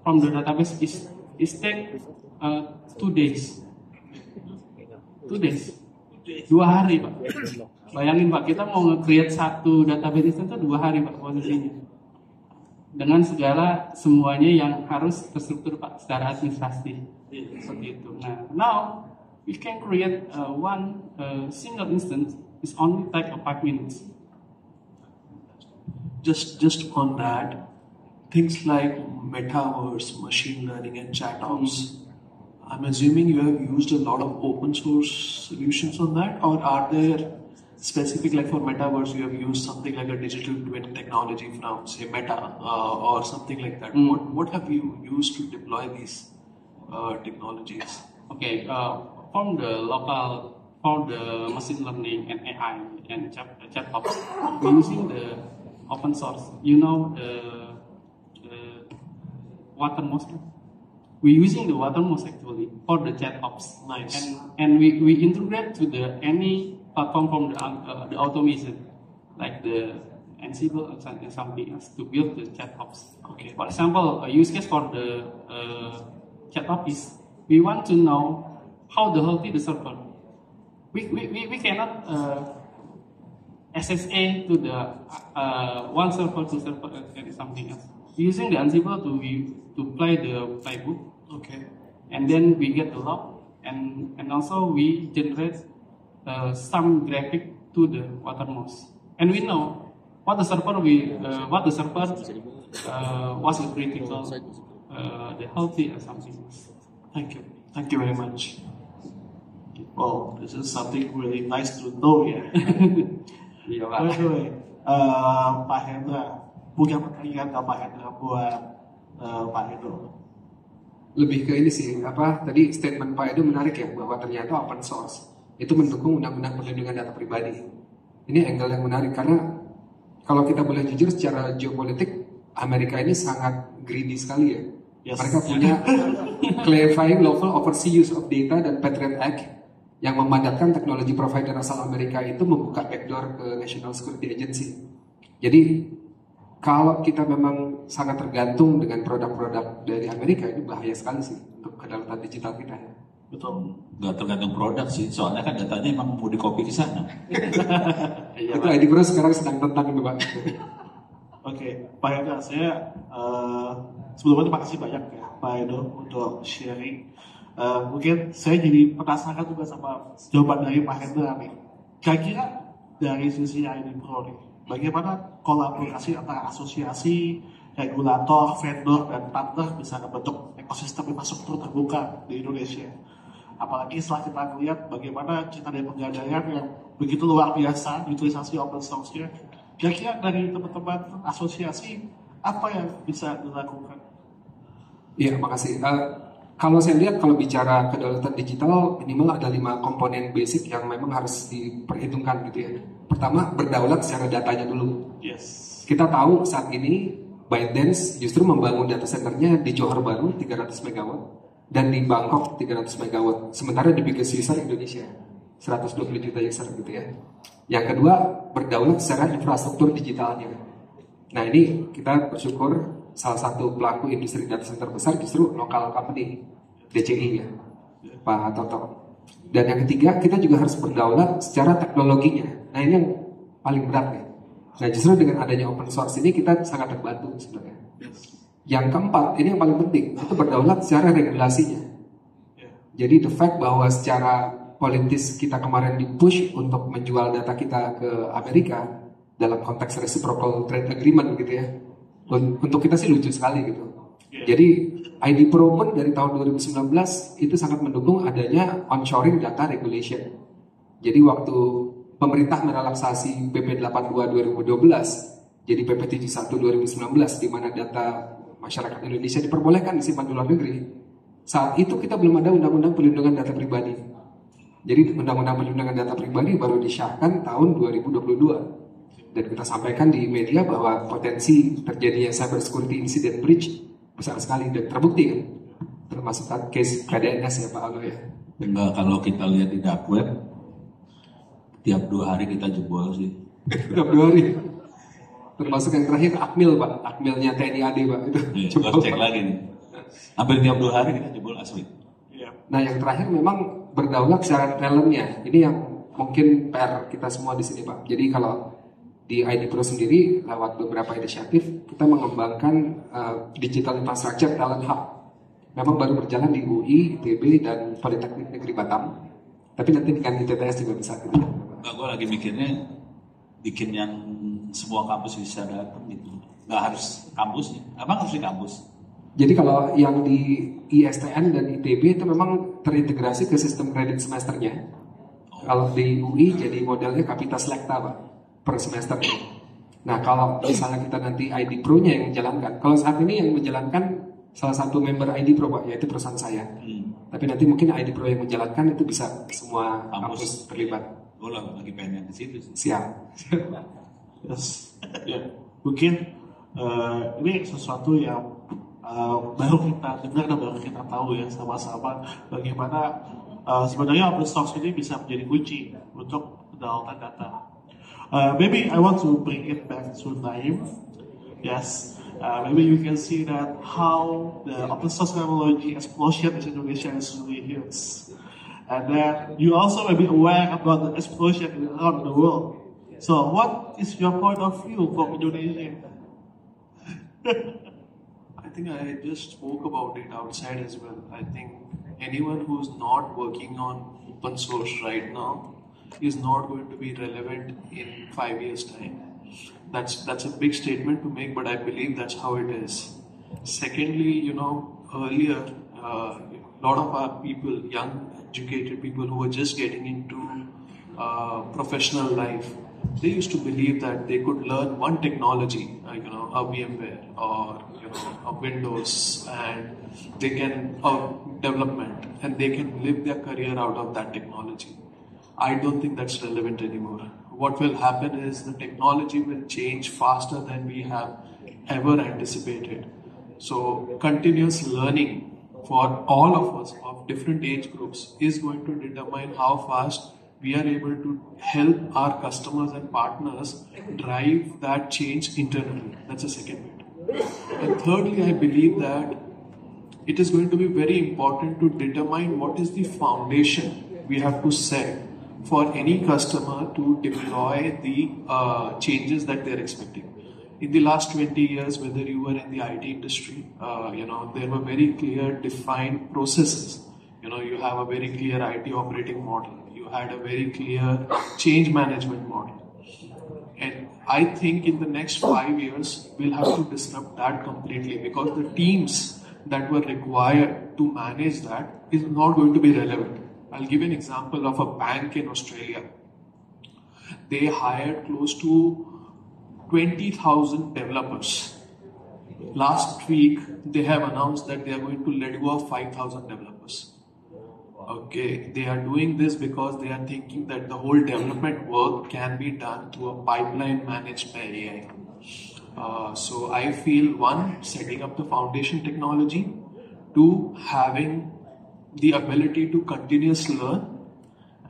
from the database, it take 2 days. 2 days. 2 hari Pak. Bayangin Pak, kita mau nge-create satu database instance itu 2 hari Pak posisinya. Dengan segala semuanya yang harus terstruktur Pak secara administrasi. Seperti itu. Nah, now we can create one single instance. It's only take 5 minutes. Just on that, things like metaverse, machine learning, and chat ops. I'm assuming you have used a lot of open source solutions on that, or are there specific, like for metaverse, you have used something like a digital twin technology from, say, Meta, or something like that? What have you used to deploy these technologies? Okay, from the machine learning and AI and chatbots, we're using the open source. You know Watermost. We're using the Watermost actually for the chat ops. Nice. And we integrate to the any platform from the automation, like the Ansible and something else to build the chat ops. Okay. For example, a use case for the chat ops is we want to know how the healthy the server. We cannot SSA to the one server to server and something else. Using the Ansible to play the playbook. Okay. And then we get the log, and also we generate some graphic to the Watermost, and we know what the server was critical, the healthy and something else. Thank you. Thank you very much. Well, this is something really nice to know ya. Iya By Pak. the way, Pak Hendra, punya pertanyaan nggak Pak Hendra buat Pak Edo? Lebih ke ini sih, tadi statement Pak Edo menarik ya, bahwa ternyata open source itu mendukung undang-undang perlindungan data pribadi. Ini angle yang menarik karena kalau kita boleh jujur secara geopolitik, Amerika ini sangat greedy sekali ya. Yes. Mereka punya Clarifying Lawful Overseas Use of Data dan Patriot Act yang memandatkan teknologi provider asal Amerika itu membuka backdoor ke National Security Agency. Jadi kalau kita memang sangat tergantung dengan produk-produk dari Amerika, ini bahaya sekali sih untuk kedaulatan digital kita. Betul. Nggak tergantung produk sih, soalnya kan datanya emang mau di-copy ke sana. Iya Itu Pak. ID Pro sekarang sedang tentang itu Pak. Oke, Pak Hendra, saya sebelumnya terima kasih banyak ya Pak Edo untuk sharing. Mungkin saya jadi penasaran juga sama jawaban dari Pak Hendra nih. Kira-kira dari sisi ID Pro nih, bagaimana kolaborasi antara asosiasi, regulator, vendor, dan partner bisa membentuk ekosistem infrastruktur terbuka di Indonesia? Apalagi setelah kita melihat bagaimana kita dari Pegadaian yang begitu luar biasa utilisasi open source-nya. Kira-kira dari teman-teman asosiasi, apa yang bisa dilakukan? Iya, makasih. Kalau saya lihat, kalau bicara kedaulatan digital, minimal ada 5 komponen basic yang memang harus diperhitungkan gitu ya. Pertama, berdaulat secara datanya dulu. Yes. Kita tahu saat ini ByteDance justru membangun data centernya di Johor Bahru 300 MW dan di Bangkok 300 MW. Sementara di biggest user Indonesia 120 juta user gitu ya. Yang kedua, berdaulat secara infrastruktur digitalnya. Nah ini kita bersyukur salah satu pelaku industri data center besar justru lokal company DCI ya, Pak Toto. Dan yang ketiga, kita juga harus berdaulat secara teknologinya. Nah ini yang paling berat ya. Nah justru dengan adanya open source ini kita sangat terbantu sebenarnya. Yang keempat, ini yang paling penting, itu berdaulat secara regulasinya. Jadi the fact bahwa secara politis kita kemarin di-push untuk menjual data kita ke Amerika dalam konteks reciprocal trade agreement gitu ya. Untuk kita sih lucu sekali gitu. Jadi ID Pro pun dari tahun 2019 itu sangat mendukung adanya onshoring data regulation. Jadi waktu pemerintah merelaksasi PP 82 2012 jadi PP 71 2019 di mana data masyarakat Indonesia diperbolehkan disimpan di luar negeri. Saat itu kita belum ada undang-undang perlindungan data pribadi. Jadi undang-undang perlindungan data pribadi baru disahkan tahun 2022. Dan kita sampaikan di media bahwa potensi terjadinya cyber security incident breach besar sekali dan terbukti kan, termasuk case KDNS ya Pak Aldo ya. Enggak, kalau kita lihat di dark web tiap 2 hari kita jebol sih. Tiap 2 hari. Termasuk yang terakhir Akmil Pak, Akmilnya TNI AD Pak itu. Coba cek lagi nih. Hampir tiap 2 hari kita jebol asli. Nah yang terakhir memang berdaulat secara talentnya. Ini yang mungkin PR kita semua di sini Pak. Jadi kalau di ID Pro sendiri lewat beberapa inisiatif kita mengembangkan digital infrastructure talent hub. Memang baru berjalan di UI, ITB dan Politeknik Negeri Batam. Tapi nanti dengan ITTS juga bisa gitu. Enggak, gue lagi mikirnya bikin yang semua kampus bisa datang gitu. Nggak harus kampusnya. Abang harus di kampus. Jadi kalau yang di ISTN dan ITB itu memang terintegrasi ke sistem kredit semesternya. Kalau di UI jadi modelnya Kapita Selekta Pak, per semester. Nah kalau misalnya kita nanti ID Pro-nya yang menjalankan, kalau saat ini yang menjalankan salah satu member ID Pro Pak, yaitu perusahaan saya. Tapi nanti mungkin ID Pro yang menjalankan itu bisa semua kampus terlibat. Gue lagi pengen ke situ sih. Siap. Yes. Ya, mungkin ini sesuatu yang baru kita dengar dan baru kita tahu ya sama-sama bagaimana sebenarnya open source ini bisa menjadi kunci untuk kedaulatan data. Maybe I want to bring it back to Naim. Yes, maybe you can see that how the open source technology explosion in Indonesia is really huge. And then you also may be aware about the explosion around the world. So what is your point of view from Indonesia? I think I just spoke about it outside as well. I think anyone who's not working on open source right now is not going to be relevant in 5 years' time. That's a big statement to make, but I believe that's how it is. Secondly, earlier, a lot of our people, young educated people who were just getting into professional life, they used to believe that they could learn one technology, a VMware or a Windows, and they can development, and they can live their career out of that technology. I don't think that's relevant anymore. What will happen is the technology will change faster than we have ever anticipated. So continuous learning for all of us of different age groups is going to determine how fast we are able to help our customers and partners drive that change internally. That's the second bit. And thirdly, I believe that it is going to be very important to determine what is the foundation we have to set for any customer to deploy the changes that they're expecting. In the last 20 years, whether you were in the IT industry, there were very clear defined processes. You have a very clear IT operating model. You had a very clear change management model. And I think in the next 5 years, we'll have to disrupt that completely, because the teams that were required to manage that is not going to be relevant. I'll give an example of a bank in Australia. They hired close to 20,000 developers. Last week, they have announced that they are going to let go of 5,000 developers. Okay, they are doing this because they are thinking that the whole development work can be done through a pipeline managed by AI. So I feel, one, setting up the foundation technology, two, having the ability to continuously learn,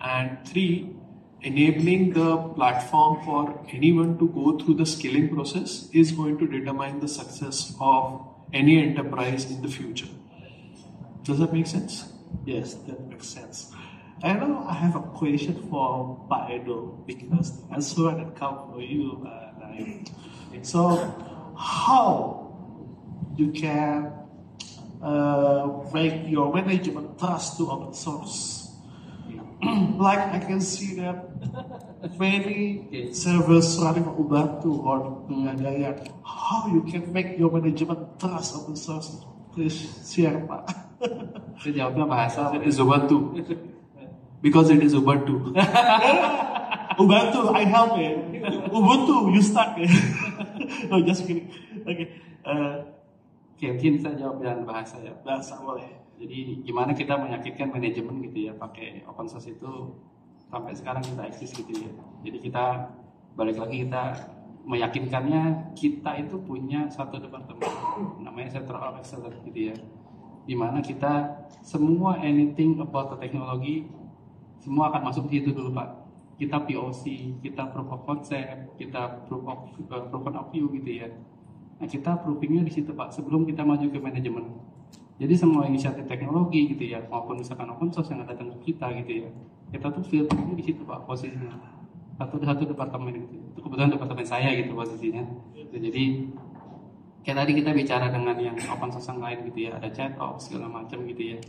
and three, enabling the platform for anyone to go through the scaling process is going to determine the success of any enterprise in the future. Does that make sense? Yes, that makes sense. I know I have a question for Pak Edo, because the answer that come for you, Naim. So, how you can make your management trust to open source? Like I can see that many servers running on Ubuntu or Gadaya. How you can make your management trust open source? Please share, Pak. Saya jawabnya bahasa It is Ubuntu. Because it is Ubuntu. Ubuntu, I help it. Ubuntu, you stuck. No, just kidding. Okay. Oke, mungkin saya jawab dengan bahasa ya. Bahasa boleh. Jadi gimana kita meyakinkan manajemen gitu ya pakai open source itu sampai sekarang kita eksis gitu ya. Jadi kita balik lagi kita meyakinkannya kita itu punya satu departemen namanya Center of Excellence gitu ya. Dimana kita semua anything about the technology semua akan masuk di situ dulu Pak. Kita POC, kita proof of concept, kita proof of view gitu ya. Nah kita proofingnya di situ Pak sebelum kita maju ke manajemen. Jadi semua inisiatif teknologi gitu ya, maupun misalkan open source yang datang ke kita gitu ya, kita tuh filternya di situ Pak posisinya. Satu departemen gitu. Itu kebetulan departemen saya gitu posisinya. Jadi kayak tadi kita bicara dengan yang open source yang lain gitu ya, ada ChatOps segala macam gitu ya.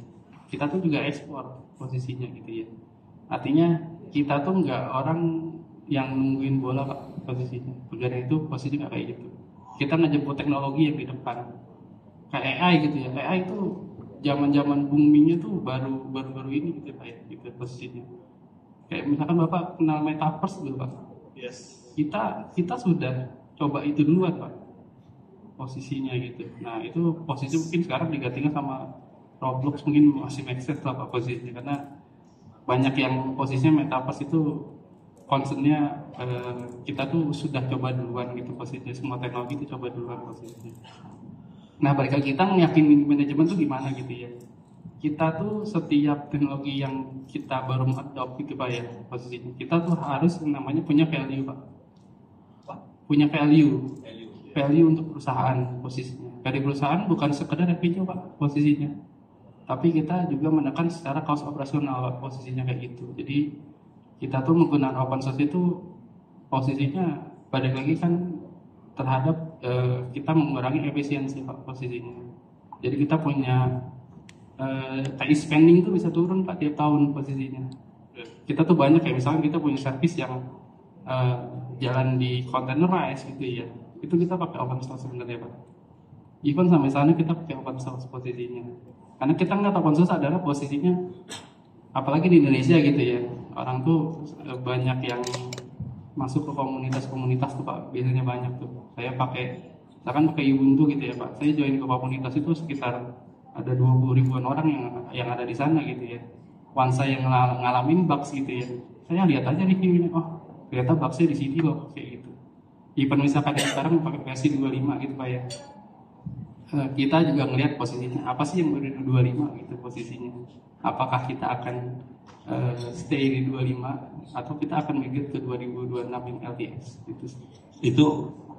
Kita tuh juga ekspor posisinya gitu ya. Artinya kita tuh nggak orang yang nungguin bola Pak posisinya. Tujuannya itu posisinya kayak gitu. Kita ngejemput teknologi yang di depan. Kayak AI gitu ya. AI itu zaman-zaman boomingnya tuh baru ini gitu Pak ya, gitu posisinya. Kayak misalkan Bapak kenal metaverse gitu Pak. Yes. Kita sudah coba itu duluan Pak. Posisinya gitu. Nah, itu posisi mungkin sekarang digantikan sama Roblox, mungkin masih make sense lah Pak posisinya, karena banyak yang posisinya metaverse itu concernnya kita tuh sudah coba duluan gitu posisinya, semua teknologi itu coba duluan posisinya. Nah, balik lagi kita ngeyakinin manajemen tuh gimana gitu ya. Kita tuh setiap teknologi yang kita baru adopt gitu Pak ya, posisinya kita tuh harus namanya punya value Pak. Punya value untuk perusahaan posisinya. Value perusahaan bukan sekedar revenue Pak posisinya, tapi kita juga menekan secara cost operasional Pak, posisinya kayak gitu. Jadi kita tuh menggunakan open source itu posisinya balik lagi kan terhadap kita mengurangi efisiensi Pak posisinya. Jadi kita punya TI spending itu bisa turun Pak tiap tahun posisinya. Kita tuh banyak kayak misalnya kita punya service yang jalan di containerized gitu ya. Itu kita pakai open source sebenarnya Pak. Even sampai sana kita pakai open source posisinya. Karena kita nggak tahu open source adalah posisinya, apalagi di Indonesia gitu ya. Orang tuh banyak yang masuk ke komunitas-komunitas tuh Pak. Biasanya banyak tuh. Saya pakai, misalkan pakai Ubuntu gitu ya Pak. Saya join ke komunitas itu sekitar ada 20 ribuan orang yang ada di sana gitu ya. Once saya ngalamin bugs gitu ya, saya lihat aja reviewnya, oh ternyata bugsnya di sini loh kayak gitu. Even misalkan sekarang pakai versi 25 gitu Pak ya, kita juga ngelihat posisinya apa sih yang udah 25 gitu posisinya. Apakah kita akan stay di 25 atau kita akan migrate ke 2026 yang LTS gitu. Itu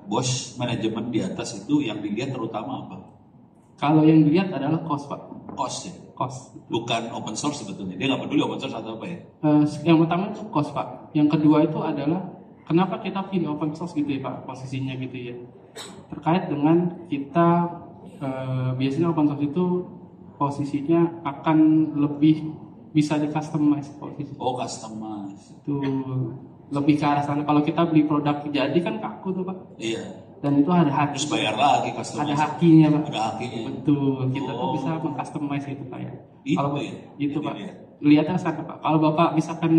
bos manajemen di atas itu yang dilihat terutama apa? Kalau yang dilihat adalah cost Pak. Cost ya? Cost. Bukan open source sebetulnya. Dia nggak peduli open source atau apa ya? Yang pertama itu cost Pak. Yang kedua itu adalah kenapa kita pilih open source gitu ya Pak posisinya gitu ya. Terkait dengan kita biasanya open source itu posisinya akan lebih bisa di customize posisi. Oh, customize. Itu lebih ke arah sana. Kalau kita beli produk jadi kan kaku tuh Pak. Iya. Dan itu ada haki. Terus bayar lagi customize. Ada hakinya Pak. Ada hakinya. Betul. Kita tuh bisa mengcustomize itu Pak ya. Itu Kalau ya. itu Jadi Pak. dia. Lihatnya sana Pak. Kalau Bapak misalkan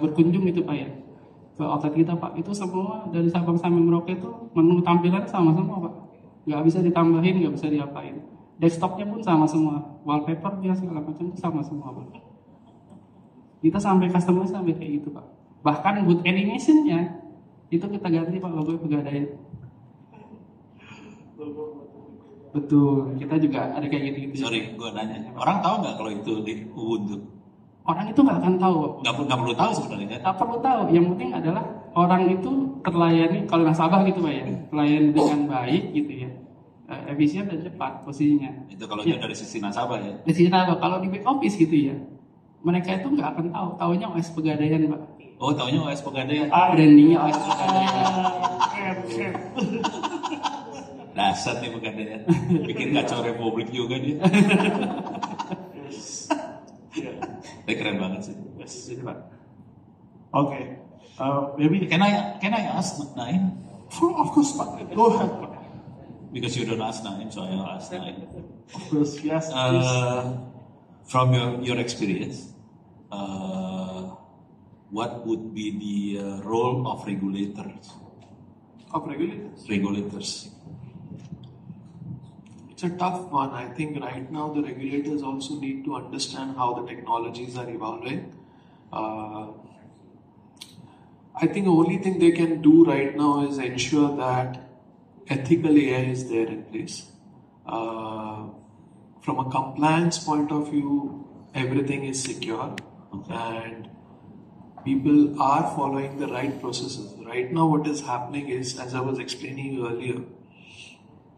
berkunjung itu Pak ya ke outlet kita Pak, itu semua dari Sabang sampai Merauke itu menu tampilannya sama semua Pak. Nggak bisa ditambahin, nggak bisa diapain. Desktopnya pun sama semua, wallpapernya segala macam itu sama semua Pak. Kita sampai customer sampai kayak gitu Pak. Bahkan boot animation-nya itu kita ganti Pak, logo Pegadaian. Betul, kita juga ada kayak gitu-gitu. Sorry, gue nanya. Orang tahu nggak kalau itu di Ubuntu? Orang itu nggak akan tahu. Nggak perlu tahu sebenarnya. Nggak perlu tahu. Yang penting adalah orang itu terlayani, kalau nasabah gitu Pak ya, terlayani dengan baik gitu ya, efisien dan cepat posisinya. Itu kalau Ya. dari sisi nasabah ya. Di sini nasabah, kalau di back office gitu ya, mereka itu nggak akan tahu. Taunya OS Pegadaian Pak. Oh, taunya OS Pegadaian. Brandingnya OS Pegadaian. Keren. Dasar nih Pegadaian. Bikin kacau Republik juga dia. Tapi keren banget sih. Yes, jadi Pak. Oke. Maybe Can I ask Naim? of course Pak. Go ahead Pak. Because you don't ask Naim, so I'll ask Naim. Of course, yes. Please. From your experience, what would be the role of regulators? Of regulators. Regulators. It's a tough one. I think right now the regulators also need to understand how the technologies are evolving. I think the only thing they can do right now is ensure that ethical AI is there in place. From a compliance point of view, everything is secure and people are following the right processes. Right now, what is happening is, as I was explaining earlier,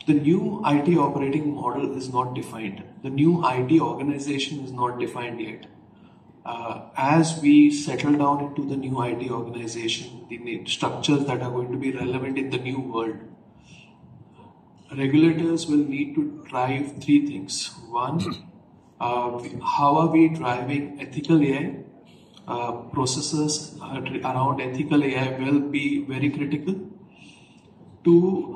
the new IT operating model is not defined. The new IT organization is not defined yet. As we settle down into the new IT organization, the structures that are going to be relevant in the new world, regulators will need to drive three things. One, how are we driving ethical AI? Processes around ethical AI will be very critical. Two,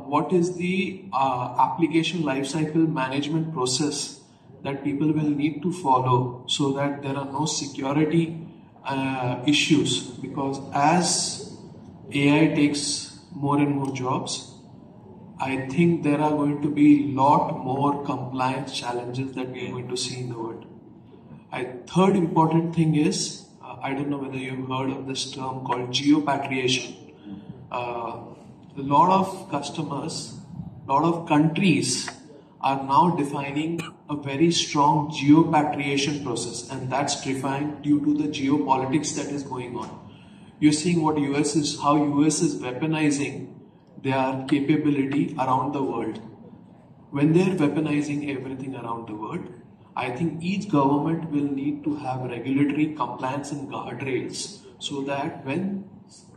what is the application lifecycle management process that people will need to follow so that there are no security issues, because as AI takes more and more jobs, I think there are going to be a lot more compliance challenges that we are going to see in the world. Third important thing is, I don't know whether you've heard of this term called geopatriation. A lot of customers lot of countries are now defining a very strong geopatriation process, and that's defined due to the geopolitics that is going on. You're seeing how US is weaponizing their capability around the world. When they're weaponizing everything around the world, I think each government will need to have regulatory compliance and guardrails so that when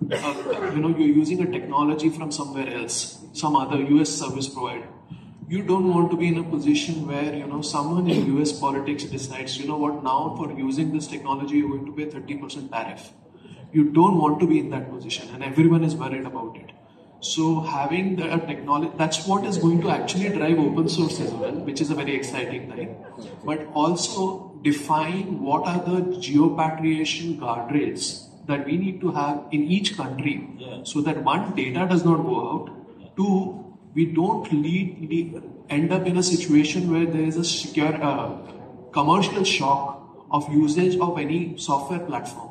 you're using a technology from somewhere else, some other US service provider, you don't want to be in a position where someone in US politics decides, now for using this technology you're going to pay 30% tariff. You don't want to be in that position, and everyone is worried about it. So having the technology, that's what is going to actually drive open source as well, which is a very exciting thing. But also define what are the geopatriation guardrails that we need to have in each country, so that one, data does not go out, two, we don't end up in a situation where there is a secure commercial shock of usage of any software platform,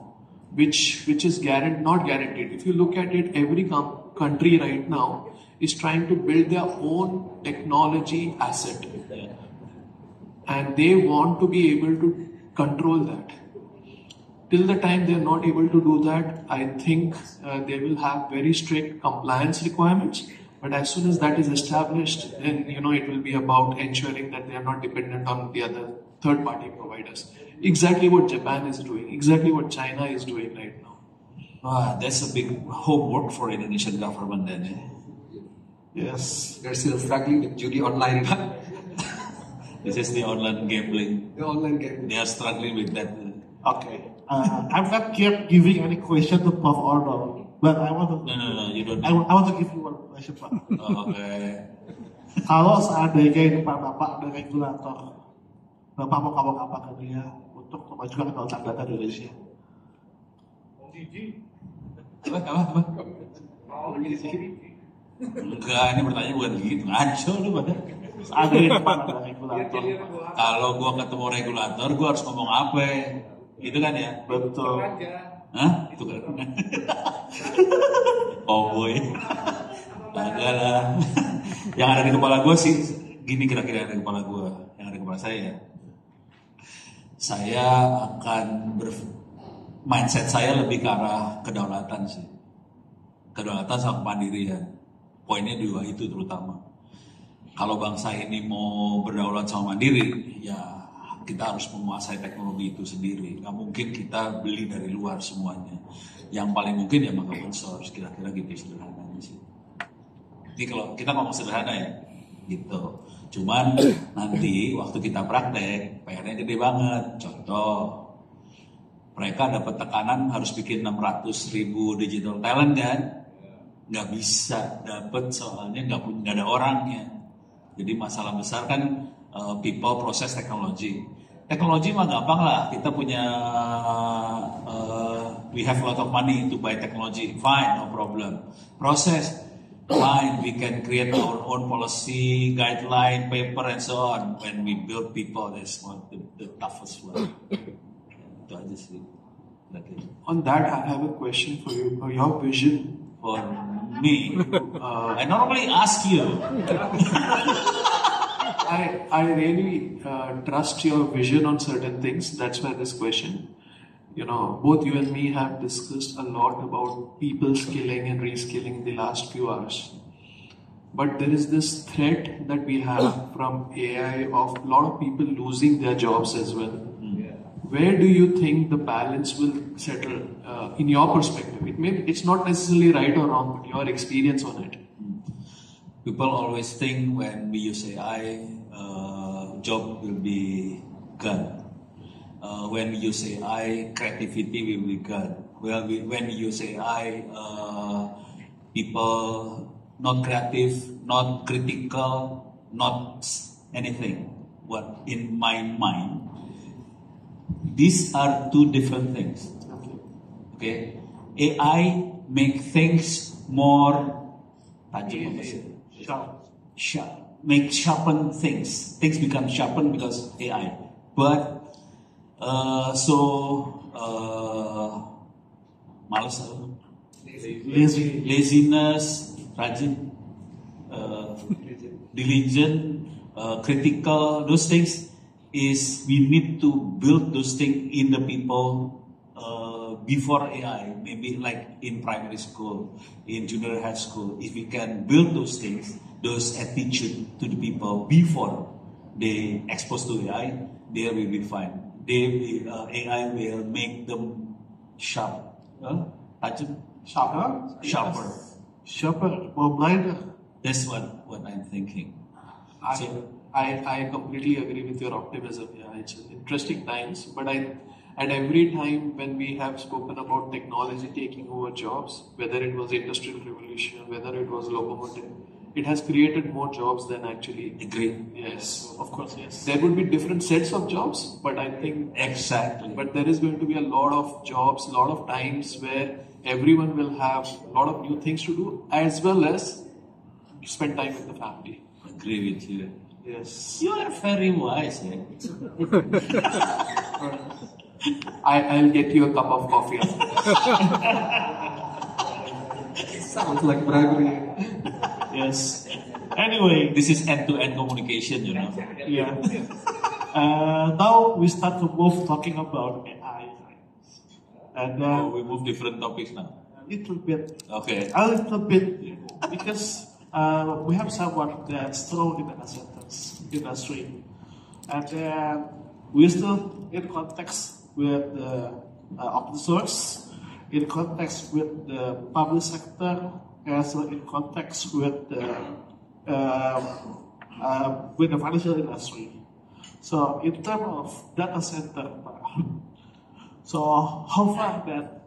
which is not guaranteed. If you look at it, every country right now is trying to build their own technology asset, and they want to be able to control that. Till the time they are not able to do that, I think they will have very strict compliance requirements. But as soon as that is established, then it will be about ensuring that they are not dependent on the other third-party providers. Exactly what Japan is doing, exactly what China is doing right now. That's a big homework for Indonesian government then. Yes. They're still struggling with judi online. This is the online gambling. The online game. They are struggling with that. Okay. I'm not giving any question to Prof. Ordo, but I want to. No, you don't. I want to give you one question, Pak. Okay. Kalau seandainya di depan Bapak ada regulator, Bapak mau ngomong apa ke dia untuk memajukan kontak data di Indonesia? Apa? Enggak, ini pertanyaan bukan gitu. Ngaco lu pada. Seandainya di depan ada regulator. Kalau gua ketemu regulator, gua harus ngomong apa? Gitu kan ya? Betul. Hah? Itu kan. Oh boy. Enggak lah. Yang ada di kepala gue sih gini, kira-kira ada di kepala gue, yang ada di kepala saya akan mindset saya lebih ke arah kedaulatan sih, kedaulatan sama kemandirian. Poinnya dua itu terutama. Kalau bangsa ini mau berdaulat sama mandiri, ya kita harus menguasai teknologi itu sendiri. Nggak mungkin kita beli dari luar semuanya. Yang paling mungkin ya pakai open source, kira-kira gitu sederhananya sih. Jadi kalau kita ngomong sederhana ya, gitu. Cuman nanti waktu kita praktek, PR-nya gede banget. Contoh, mereka dapat tekanan harus bikin 600.000 digital talent kan? Nggak bisa dapat soalnya nggak ada orangnya. Jadi masalah besar kan people, proses, teknologi. Teknologi mah gampang lah. Kita punya we have a lot of money to buy technology. Fine, no problem. Proses. Fine, we can create our own policy, guideline, paper, and so on. When we build people, that's one the toughest one. Itu aja sih. On that, I have a question for you. Your vision For me, I normally ask you. I really trust your vision on certain things. That's why this question. Both you and me have discussed a lot about people skilling and reskilling in the last few hours. But there is this threat that we have from AI of a lot of people losing their jobs as well. Where do you think the balance will settle in your perspective? It's not necessarily right or wrong, but your experience on it. People always think when we use AI, job will be gone. When we use AI, creativity will be gone. When we use AI, people not creative, not critical, not anything. What in my mind, these are two different things. Okay, AI make things more sharp, make sharpen things. Things become sharpened because AI. But malas, laziness, rajin, diligent, critical, those things is we need to build those things in the people before AI, maybe like in primary school, in junior high school. If we can build those things, those attitude to the people before they exposed to AI, they will be fine. AI will make them sharp, Sharper. sharper. Sharper, more blinder. That's what I'm thinking. I completely agree with your optimism. Yeah, it's interesting times, but at every time when we have spoken about technology taking over jobs, whether it was industrial revolution, whether it was locomotive, it has created more jobs than actually. Agree. Yes, Of course, yes. there would be different sets of jobs, but I think Exactly. but there is going to be a lot of jobs, a lot of times where everyone will have a lot of new things to do, as well as spend time with the family. Agree with you. Yes, You are very wise. Eh? I'll get you a cup of coffee. Sounds like bribery. Yes. Anyway, This is end-to-end communication, you know. yeah. Now we start to move talking about AI. And We move different topics now. a little bit, Okay. a little bit, because we have someone that's strong in data centers industry. And we're still in context with the open source, in context with the public sector, as well in context with the financial industry. So in terms of data center, so how far that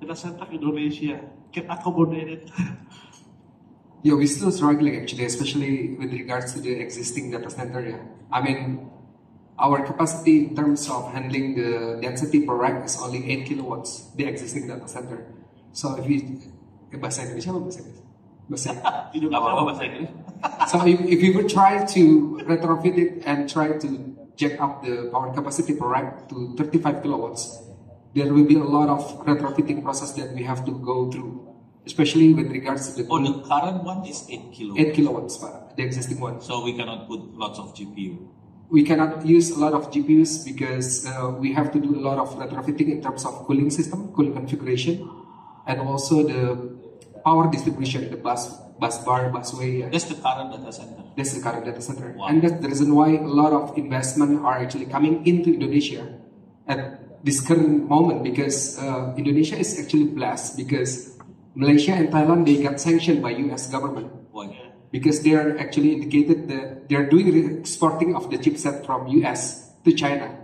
data center Indonesia can accommodate it? Yeah, we're still struggling actually, especially with regards to the existing data center. Yeah. I mean, our capacity in terms of handling the density per rack is only 8 kilowatts, the existing data center. So if we, bahasa Indonesia apa bahasa Inggris? Bahasa Gak apa-apa bahasa Inggris. So if you would try to retrofit it and try to jack up the power capacity per rack to 35 kilowatts, there will be a lot of retrofitting process that we have to go through, especially with regards to the The current one is 8 kilowatts. 8 kilowatts, the existing one. So we cannot put lots of GPU. We cannot use a lot of GPUs because we have to do a lot of retrofitting in terms of cooling system, cooling configuration, and also the power distribution, the bus bar, busway. That's the current data center. That's the current data center. Wow. And that's the reason why a lot of investment are actually coming into Indonesia at this current moment, because Indonesia is actually blessed because Malaysia and Thailand, they got sanctioned by US government Why? because they are actually indicated that they are doing exporting of the chipset from US to China.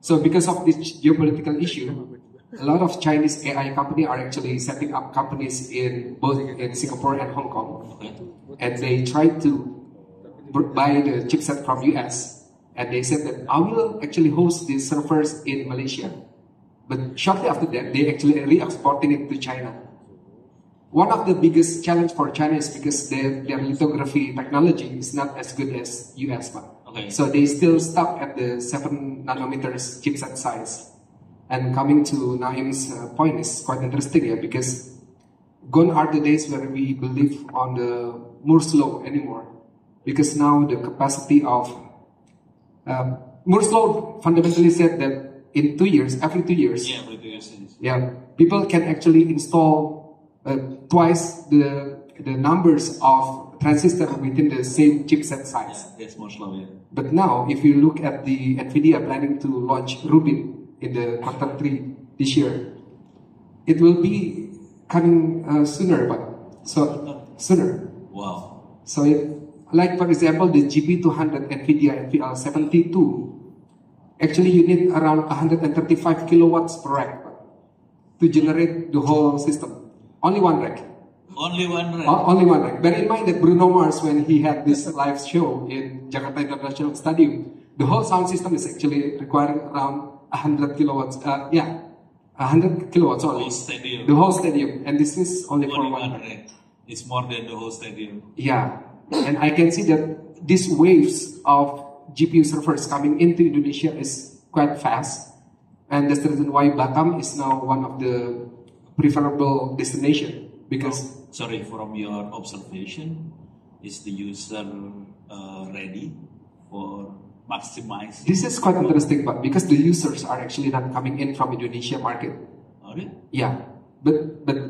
So because of this geopolitical issue, a lot of Chinese AI company are actually setting up companies in both in Singapore and Hong Kong, Okay. and they try to buy the chipset from US, and they said that I will actually host these servers in Malaysia, but shortly after that they actually re-exporting it to China. One of the biggest challenge for China is because their lithography technology is not as good as US one. Okay. So they still stuck at the 7 nanometers chipset size. And coming to Naim's point is quite interesting here, because gone are the days where we believe on the Moore's law anymore. Because now the capacity of Moore's law fundamentally said that in 2 years, every 2 years, Yeah, every 2 years. people can actually install twice the numbers of transistors within the same chipset size. That's more slow, yeah. But now, if you look at the NVIDIA planning to launch Rubin in the quarter 3 this year, it will be coming sooner, sooner. Wow. So, like for example, the GB200 NVIDIA NVL72, actually you need around 135 kilowatts per rack to generate the whole system. Only one rack. Only one rack. Only one rack. Bear in mind that Bruno Mars, when he had this live show in Jakarta International Stadium, the whole sound system is actually requiring around 100 kilowatts. 100 kilowatts only. Whole stadium. The whole stadium. And this is only for Only one one rack. rack. It's more than the whole stadium. Yeah. And I can see that these waves of GPU servers coming into Indonesia is quite fast. And that's the reason why Batam is now one of the preferable destination. Because Sorry, from your observation, Is the user ready for maximize? This is quite interesting, but because the users are actually not coming in from Indonesia market. Oh, really? Yeah, but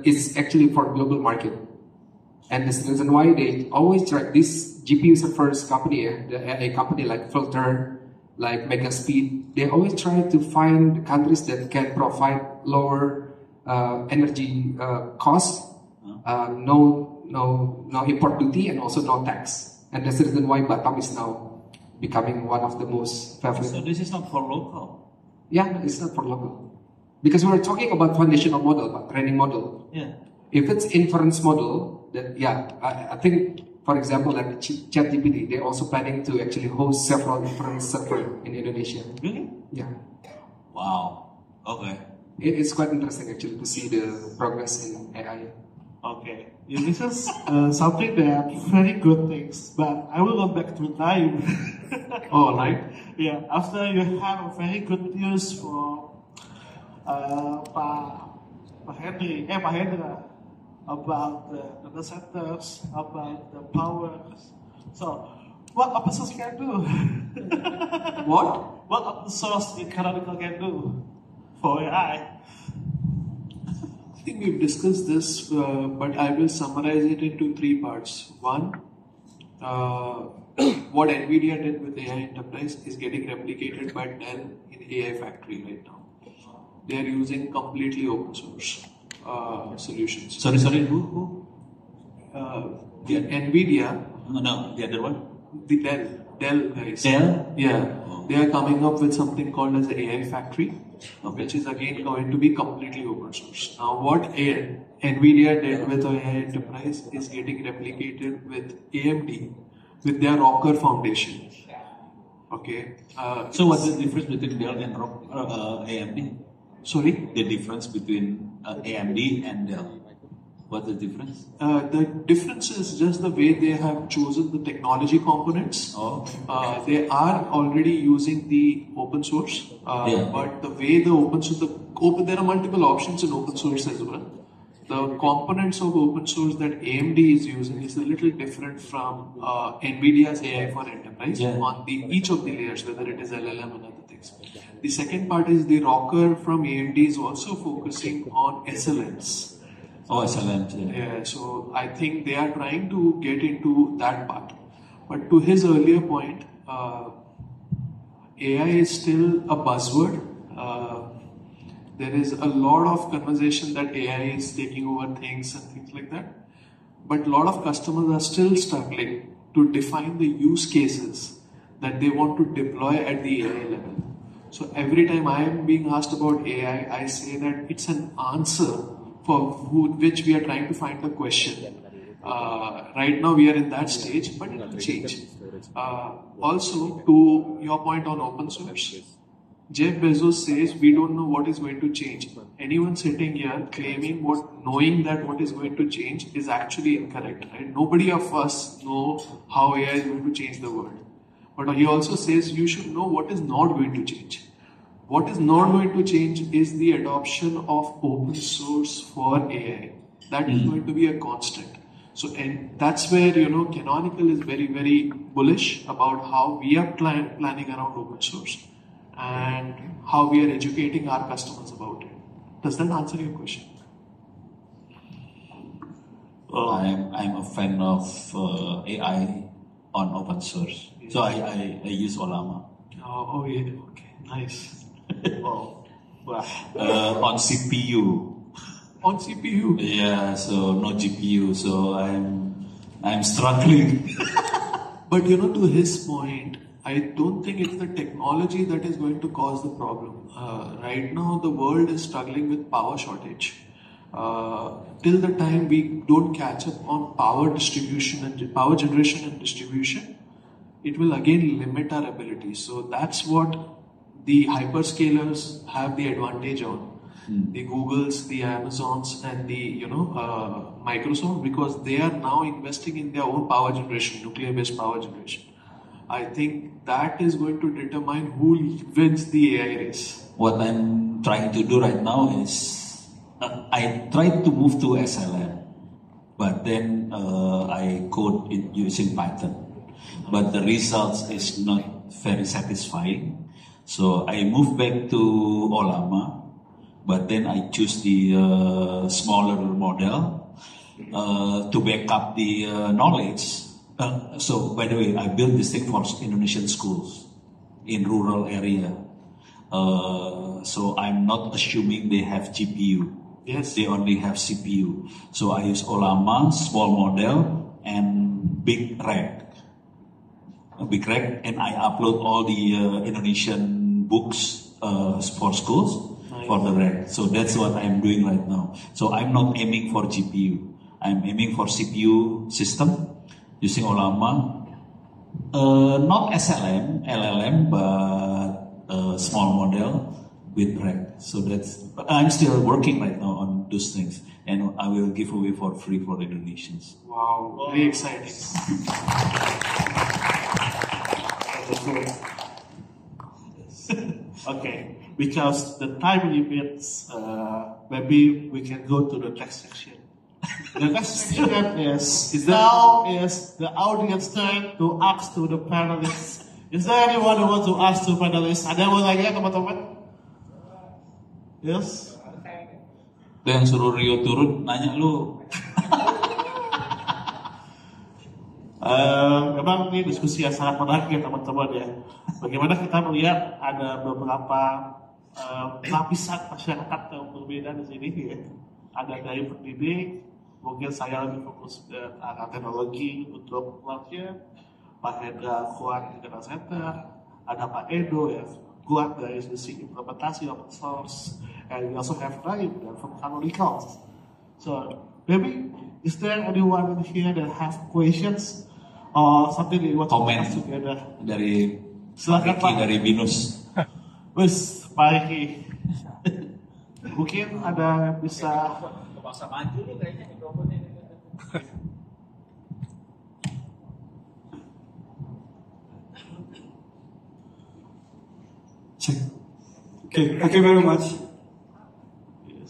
it's actually for global market. And that's the reason why they always try this GPU first company, a company like Filter, like Megaspeed. They always try to find countries that can provide lower energy costs, no import duty, and also no tax. And that's the reason why Batam is now becoming one of the most favorite. So this is not for local. Yeah, it's not for local. Because we're talking about foundational model, but training model. Yeah. If it's inference model, then yeah, I think, for example, like ChatGPT, they're also planning to actually host several inference servers in Indonesia. Really? Yeah. Wow. Okay. It's quite interesting actually to see the progress in AI. Okay, yeah, this is something that very good things, but I will go back to time. Oh, right. Yeah, after you have a very good news for Pak Hendra about the data centers, about the powers. So, what open source can do? What? What open source in Canonical can do for AI? I think we've discussed this, but I will summarize it into 3 parts. One, what NVIDIA did with AI Enterprise is getting replicated by Dell in AI Factory right now. They are using completely open source solutions. Sorry, who? The NVIDIA, No, the other one. the Dell guys. Dell? Yeah, Oh. they are coming up with something called as the AI Factory, Okay. which is again going to be completely open source. Now, what NVIDIA did with AI Enterprise is getting replicated with AMD with their Rocker Foundation. Okay. So what's the difference between Dell and AMD? Sorry. The difference between AMD and Dell. What's the difference? The difference is just the way they have chosen the technology components. Oh. They are already using the open source, Yeah. but the way the open source, there are multiple options in open source as well. The components of open source that AMD is using is a little different from NVIDIA's AI for Enterprise Yeah. on each of the layers, whether it is LLM and other things. The second part is the Rocker from AMD is also focusing on SLMs. Oh, excellent. Yeah, so I think they are trying to get into that part. But to his earlier point, AI is still a buzzword. There is a lot of conversation that AI is taking over things and things like that. But a lot of customers are still struggling to define the use cases that they want to deploy at the AI level. So every time I am being asked about AI, I say that it's an answer for which we are trying to find the question. Right now we are in that stage, but it will change. Also, to your point on open source, Jeff Bezos says we don't know what is going to change. Anyone sitting here claiming knowing that what is going to change is actually incorrect. Right? Nobody of us know how AI is going to change the world. But he also says you should know what is not going to change. What is not going to change is the adoption of open source for AI. That is going to be a constant. So, and that's where, Canonical is very, very bullish about how we are planning around open source and how we are educating our customers about it. Does that answer your question? I'm a fan of AI on open source. So I use Olama. Oh yeah, okay, nice. Wow. On CPU. On CPU. Yeah, so no GPU. So I'm struggling. But to his point, I don't think it's the technology that is going to cause the problem. Right now, the world is struggling with power shortage. Till the time we don't catch up on power distribution and power generation and distribution, it will again limit our ability. So that's what the hyperscalers have the advantage on. The Googles, the Amazons, and the Microsoft, because they are now investing in their own power generation, nuclear-based power generation. I think that is going to determine who wins the AI race. What I'm trying to do right now is I try to move to SLM. but then I code it using Python. But the results is not very satisfying. So I moved back to Ollama, but then I choose the smaller model to back up the knowledge. So by the way, I built this thing for Indonesian schools in rural area. So I'm not assuming they have GPU. Yes, they only have CPU. So I use Ollama, small model, and big rack. And I upload all the Indonesian books for schools for the rack. So that's what I'm doing right now. So I'm not aiming for GPU. I'm aiming for CPU system using Ollama. Not SLM, LLM, but small model with rack. So but I'm still working right now on those things, and I will give away for free for Indonesians. Wow, very exciting. Okay, because the time limits, maybe we can go to the next section. The next section is the audience turn to ask to the panelists. Is there anyone who wants to ask to panelists? Ada yang mau tanya teman-teman? Yes. Itu yang suruh Rio turun, nanya lu. Memang ini diskusi yang sangat menarik ya teman-teman ya. Bagaimana kita melihat ada beberapa lapisan masyarakat yang berbeda di sini ya. Ada dari pendidik, mungkin saya lebih fokus ke arah teknologi untuk pelatihan. Pak Hendra kuat di data center, ada Pak Edo ya kuat dari sisi implementasi open source, and we also have Naim from Canonical. So maybe is there anyone in here that have questions or something that you want to ask together? Dari Silakan Pak. Dari Binus. Wes, Pak Riki. Mungkin ada yang bisa. Kepaksa maju nih kayaknya mikrofonnya. Okay, thank you very much.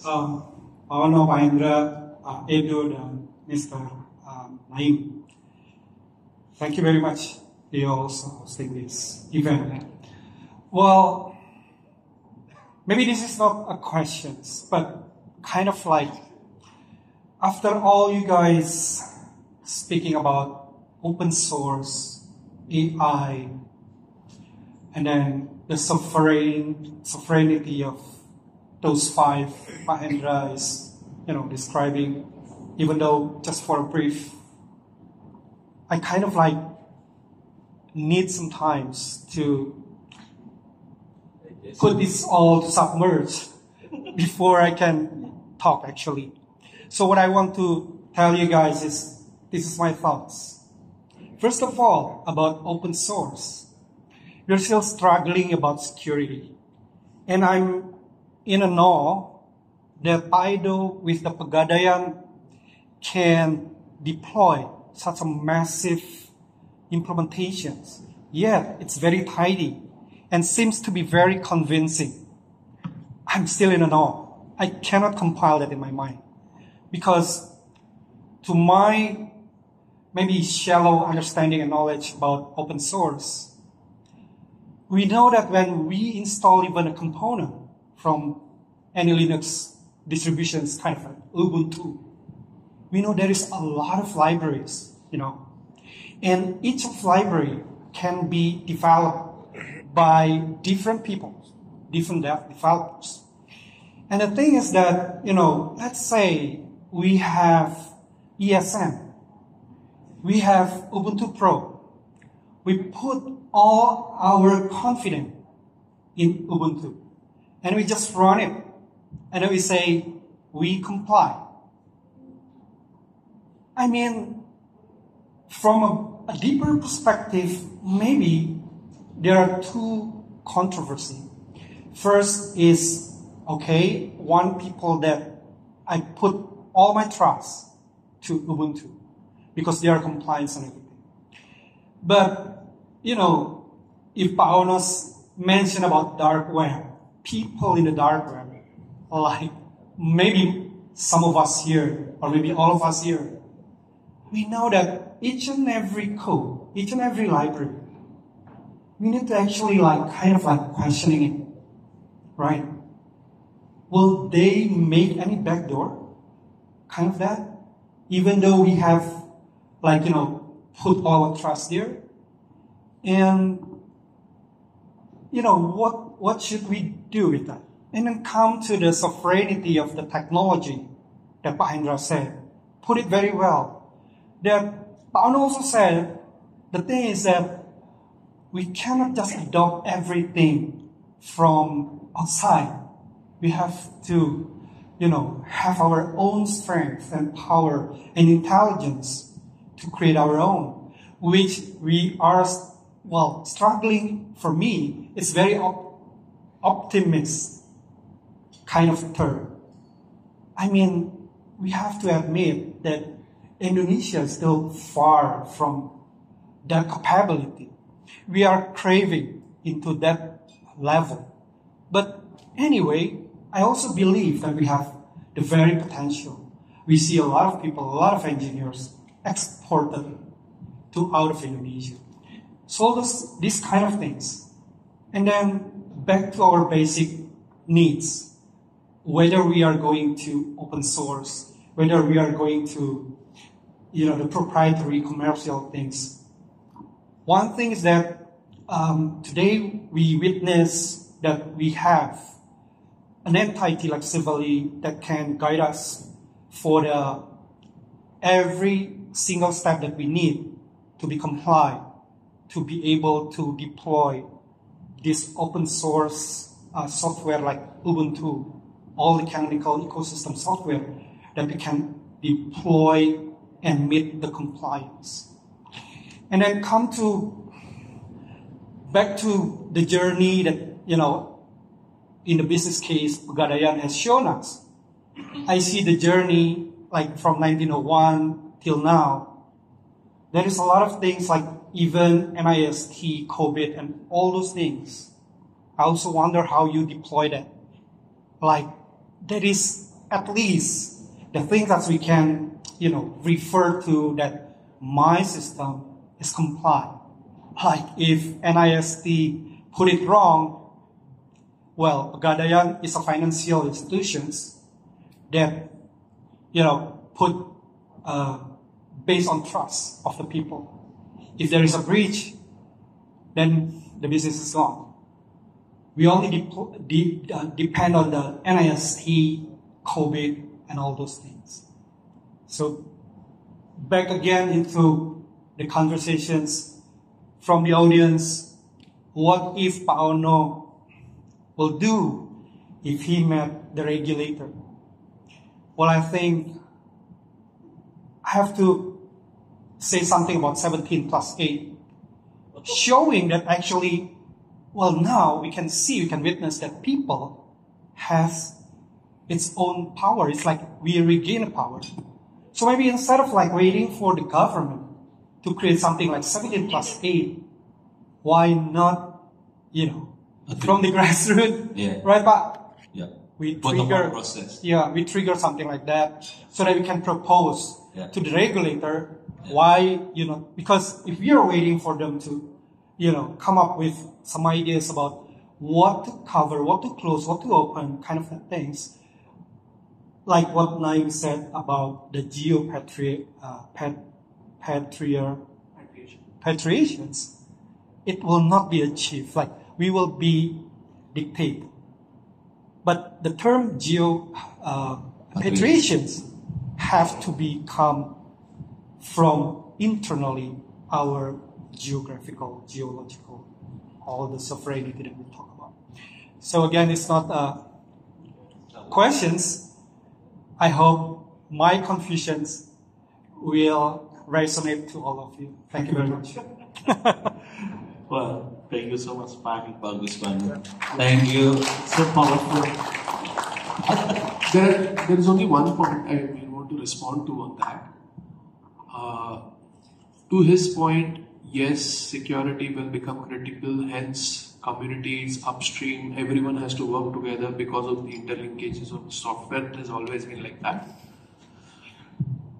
Pak Ono, Pak Hendra, Edo, dan Mr. Naim. Thank you very much. They also hosting this event. Well, maybe this is not a question, but kind of like, after all you guys speaking about open source, AI, and then the sovereignty of those five Mahendra is, describing, even though just for a brief, I kind of like need some time to put this all submerged before I can talk actually. So what I want to tell you guys is, this is my thoughts. First of all, about open source. We're still struggling about security. And I'm in a awe that Paido with the Pegadaian can deploy such a massive implementations. Yet it's very tidy and seems to be very convincing. I'm still in awe. I cannot compile that in my mind. Because to my maybe shallow understanding and knowledge about open source, we know that when we install even a component from any Linux distributions, kind of like Ubuntu, we know there is a lot of libraries, and each of library can be developed by different people, different developers. And the thing is that, let's say we have ESM, we have Ubuntu Pro, we put all our confidence in Ubuntu, and we just run it, and then we say, we comply. I mean, from a deeper perspective, maybe there are two controversies. First is, one people that I put all my trust to Ubuntu because they are compliant and everything. But, if Paonos mentioned about dark web, people in the dark web, like maybe some of us here, or maybe all of us here, we know that each and every code, each and every library, we need to actually kind of questioning it, right? Will they make any backdoor? Kind of that? Even though we have, put our trust there. And, what should we do with that? And then come to the sovereignty of the technology that Pak Hendra said. Put it very well. That Pak Ono also said, the thing is that we cannot just adopt everything from outside. We have to, have our own strength and power and intelligence to create our own, which we are, struggling. For me, it's very optimist kind of term. I mean, we have to admit that Indonesia is still far from that capability. We are craving into that level. But anyway, I also believe that we have the very potential. We see a lot of people, a lot of engineers exported to out of Indonesia. So these kind of things. And then back to our basic needs. Whether we are going to open source, whether we are going to, the proprietary commercial things. One thing is that today we witness that we have an entity like Civali that can guide us for every single step that we need to be compliant, to be able to deploy this open source software like Ubuntu, all the canonical ecosystem software that we can deploy and meet the compliance. And then back to the journey that, in the business case, Pegadaian has shown us. I see the journey from 1901 till now. There is a lot of things even NIST, COVID, and all those things. I also wonder how you deploy that. There is at least the things that we can, refer to that my system is compliant. If NIST put it wrong, Pegadaian is a financial institutions that, put based on trust of the people. If there is a breach, then the business is gone. We only depend on the NIST, COVID, and all those things. So back again into the conversations from the audience. What if Pak Ono will do if he met the regulator? Well, I think I have to say something about 17+8, showing that actually, now we can witness that people has its own power. It's like we regain power. So maybe instead of waiting for the government to create something like 17+8, why not, from the grassroots, right? But we trigger process. Yeah, we trigger something like that so that we can propose to the regulator why, because if we are waiting for them to, come up with some ideas about what to cover, what to close, what to open, kind of things, like what Naim said about the patriations, it will not be achieved. We will be dictated. But the term patriations have to become from internally our geographical, geological, all the sovereignty that we talk about. So again, it's not questions. I hope my confusions will resonate to all of you. Thank you very much. Well, thank you so much, Pak. Bagus banget. Thank you. So powerful. There is only one point I want to respond to on that. To his point, yes, security will become critical, hence communities, upstream, everyone has to work together because of the interlinkages of software. It has always been like that.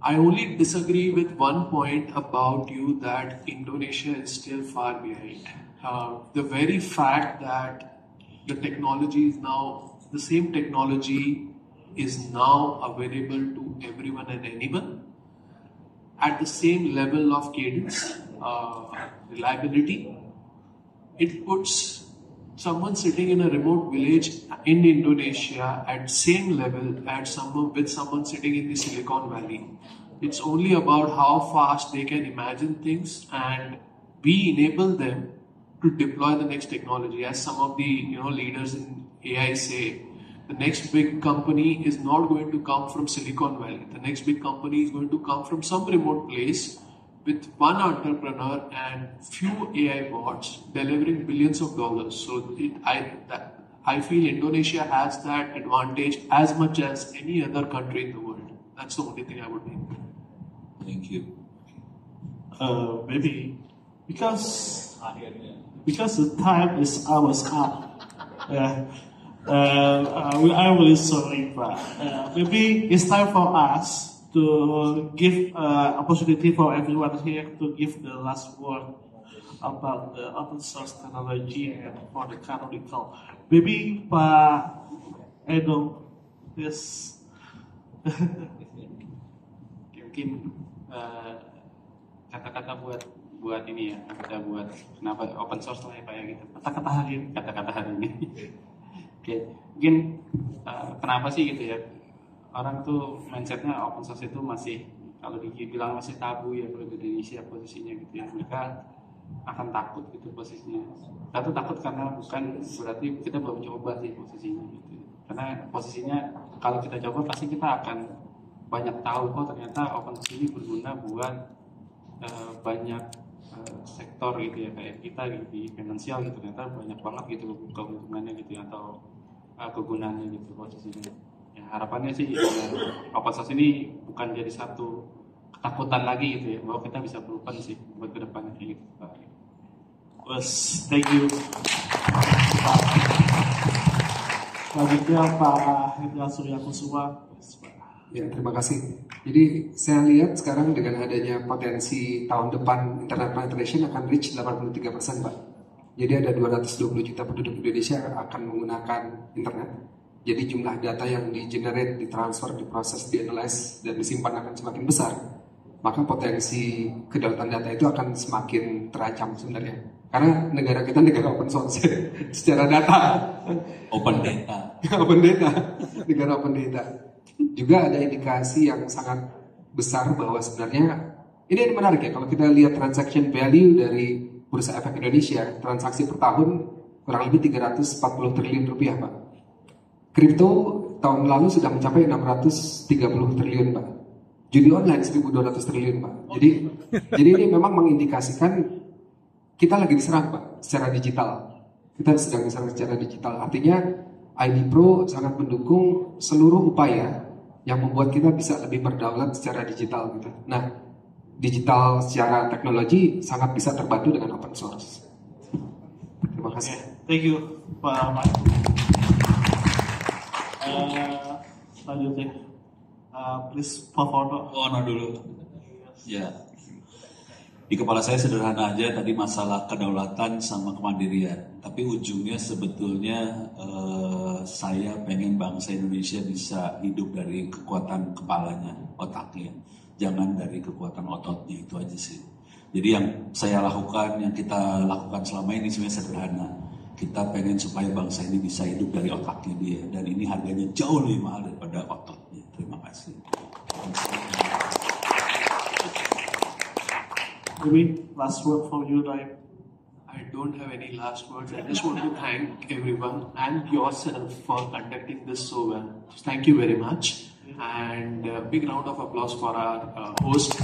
I only disagree with one point about you that Indonesia is still far behind. The very fact that the technology is now, the same technology is now available to everyone and anyone at the same level of cadence, reliability, it puts someone sitting in a remote village in Indonesia at same level as someone sitting in the Silicon Valley. It's only about how fast they can imagine things, and we enable them to deploy the next technology. As some of the leaders in AI say, the next big company is not going to come from Silicon Valley. The next big company is going to come from some remote place with one entrepreneur and few AI bots delivering billions of dollars. So I feel Indonesia has that advantage as much as any other country in the world. That's the only thing I would make. Thank you. Maybe because the time is almost up. I'm really sorry, but maybe it's time for us to give opportunity for everyone here to give the last word about the open source technology and for the canonical. Maybe Pak Edo, yes. Mungkin kata-kata buat ini ya, kata buat kenapa open source lah ya Pak ya gitu. Kata-kata hari ini. Oke, mungkin kenapa sih gitu ya? Orang tuh mindsetnya open source itu masih, kalau dibilang masih tabu ya kalau di Indonesia posisinya gitu ya. Mereka akan takut gitu posisinya. Kita tuh takut karena bukan berarti kita belum coba sih posisinya gitu. Karena posisinya kalau kita coba pasti kita akan banyak tahu kok ternyata open source ini berguna buat banyak sektor gitu ya, kayak kita gitu, di finansial gitu, ternyata banyak banget gitu keuntungannya gitu ya, atau kegunaannya gitu posisinya. Ya, harapannya sih ya, open source ini bukan jadi satu ketakutan lagi gitu ya, bahwa kita bisa beropen sih buat kedepannya kayak gitu Pak. Thank you. Selanjutnya Pak Hendra Surya Kusuma. Ya, terima kasih. Jadi saya lihat sekarang dengan adanya potensi tahun depan internet penetration akan reach 83%, Pak. Jadi ada 220 juta penduduk Indonesia yang akan menggunakan internet. Jadi jumlah data yang di-generate, ditransfer, diproses, di-analyze, dan disimpan akan semakin besar. Maka potensi kedaulatan data itu akan semakin terancam sebenarnya. Karena negara kita negara open source secara data. Open data. Open data. Negara open data. Juga ada indikasi yang sangat besar bahwa sebenarnya ini menarik ya, kalau kita lihat transaction value dari Bursa Efek Indonesia, transaksi per tahun kurang lebih 340 triliun rupiah, Pak. Kripto tahun lalu sudah mencapai 630 triliun, Pak. Judi online 1.200 triliun, Pak. Jadi ini memang mengindikasikan kita lagi diserang, Pak, secara digital. Kita sedang diserang secara digital. Artinya ID Pro sangat mendukung seluruh upaya yang membuat kita bisa lebih berdaulat secara digital gitu. Nah, digital secara teknologi sangat bisa terbantu dengan open source. Terima kasih. Thank you, Pak Mike. Selanjutnya, please Pak Fono. Fono dulu. Ya. Di kepala saya sederhana aja tadi masalah kedaulatan sama kemandirian. Tapi ujungnya sebetulnya saya pengen bangsa Indonesia bisa hidup dari kekuatan kepalanya, otaknya. Jangan dari kekuatan ototnya, itu aja sih. Jadi yang saya lakukan, yang kita lakukan selama ini sebenarnya sederhana. Kita pengen supaya bangsa ini bisa hidup dari otaknya dia. Dan ini harganya jauh lebih mahal daripada ototnya. Terima kasih. Maybe last word from you, Daim. I don't have any last words. I just want to thank everyone and yourself for conducting this so well. Thank you very much. And a big round of applause for our host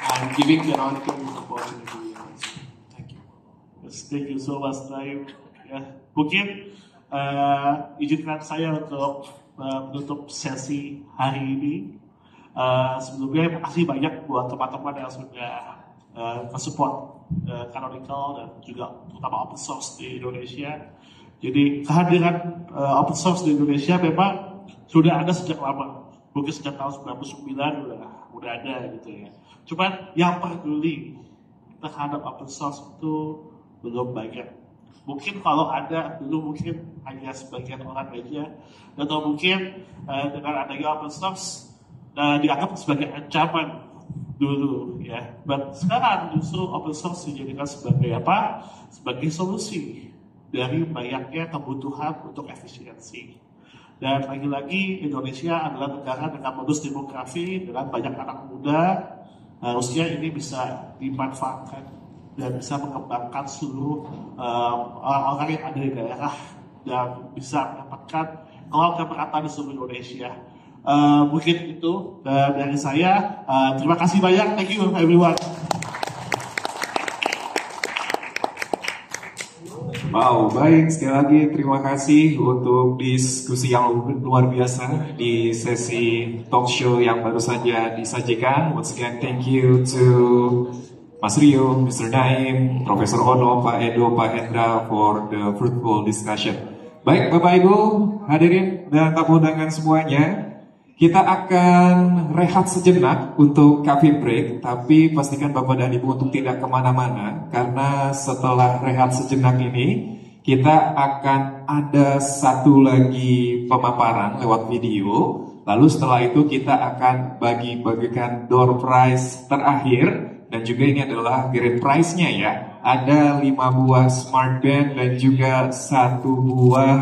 and giving Canonical this opportunity. Thank you. Yes, thank you so much, Daim. Ya, mungkin izinkan saya untuk menutup sesi hari ini. Sebelumnya terima kasih banyak buat teman-teman yang sudah support Canonical dan juga terutama open source di Indonesia. Jadi kehadiran open source di Indonesia memang sudah ada sejak lama. mungkin sejak tahun 99 udah ada gitu ya. Cuman yang peduli terhadap open source itu belum banyak. Mungkin kalau ada dulu mungkin hanya sebagian orang aja, atau mungkin dengan adanya open source dianggap sebagai ancaman dulu ya. But sekarang justru open source dijadikan sebagai apa? Sebagai solusi dari banyaknya kebutuhan untuk efisiensi. Dan lagi-lagi Indonesia adalah negara dengan modus demografi dengan banyak anak muda. Harusnya ini bisa dimanfaatkan dan bisa mengembangkan seluruh orang-orang yang ada di daerah dan bisa mendapatkan kemeratan di seluruh Indonesia. Mungkin itu dari saya. Terima kasih banyak. Thank you everyone. Wow, baik. Sekali lagi terima kasih untuk diskusi yang luar biasa di sesi talk show yang baru saja disajikan. Once again, thank you to Mas Rio, Mr. Naim, Profesor Ono, Pak Edo, Pak Hendra for the fruitful discussion. Baik, Bapak Ibu, hadirin dan tamu undangan semuanya, kita akan rehat sejenak untuk coffee break, tapi pastikan Bapak dan Ibu untuk tidak kemana-mana, karena setelah rehat sejenak ini, kita akan ada satu lagi pemaparan lewat video, lalu setelah itu kita akan bagi-bagikan door prize terakhir, dan juga ini adalah grand prize-nya ya, ada 5 buah smartband dan juga 1 buah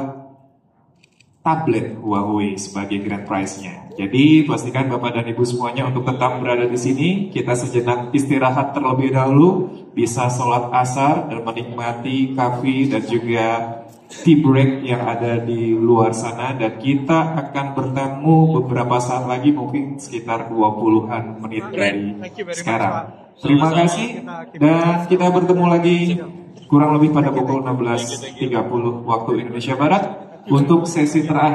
tablet Huawei sebagai grand prize-nya. Jadi pastikan Bapak dan Ibu semuanya untuk tetap berada di sini. Kita sejenak istirahat terlebih dahulu, bisa sholat asar dan menikmati kopi dan juga tea break yang ada di luar sana. Dan kita akan bertemu beberapa saat lagi, mungkin sekitar 20-an menit dari sekarang. Terima kasih dan kita bertemu lagi kurang lebih pada pukul 16.30 waktu Indonesia Barat untuk sesi terakhir.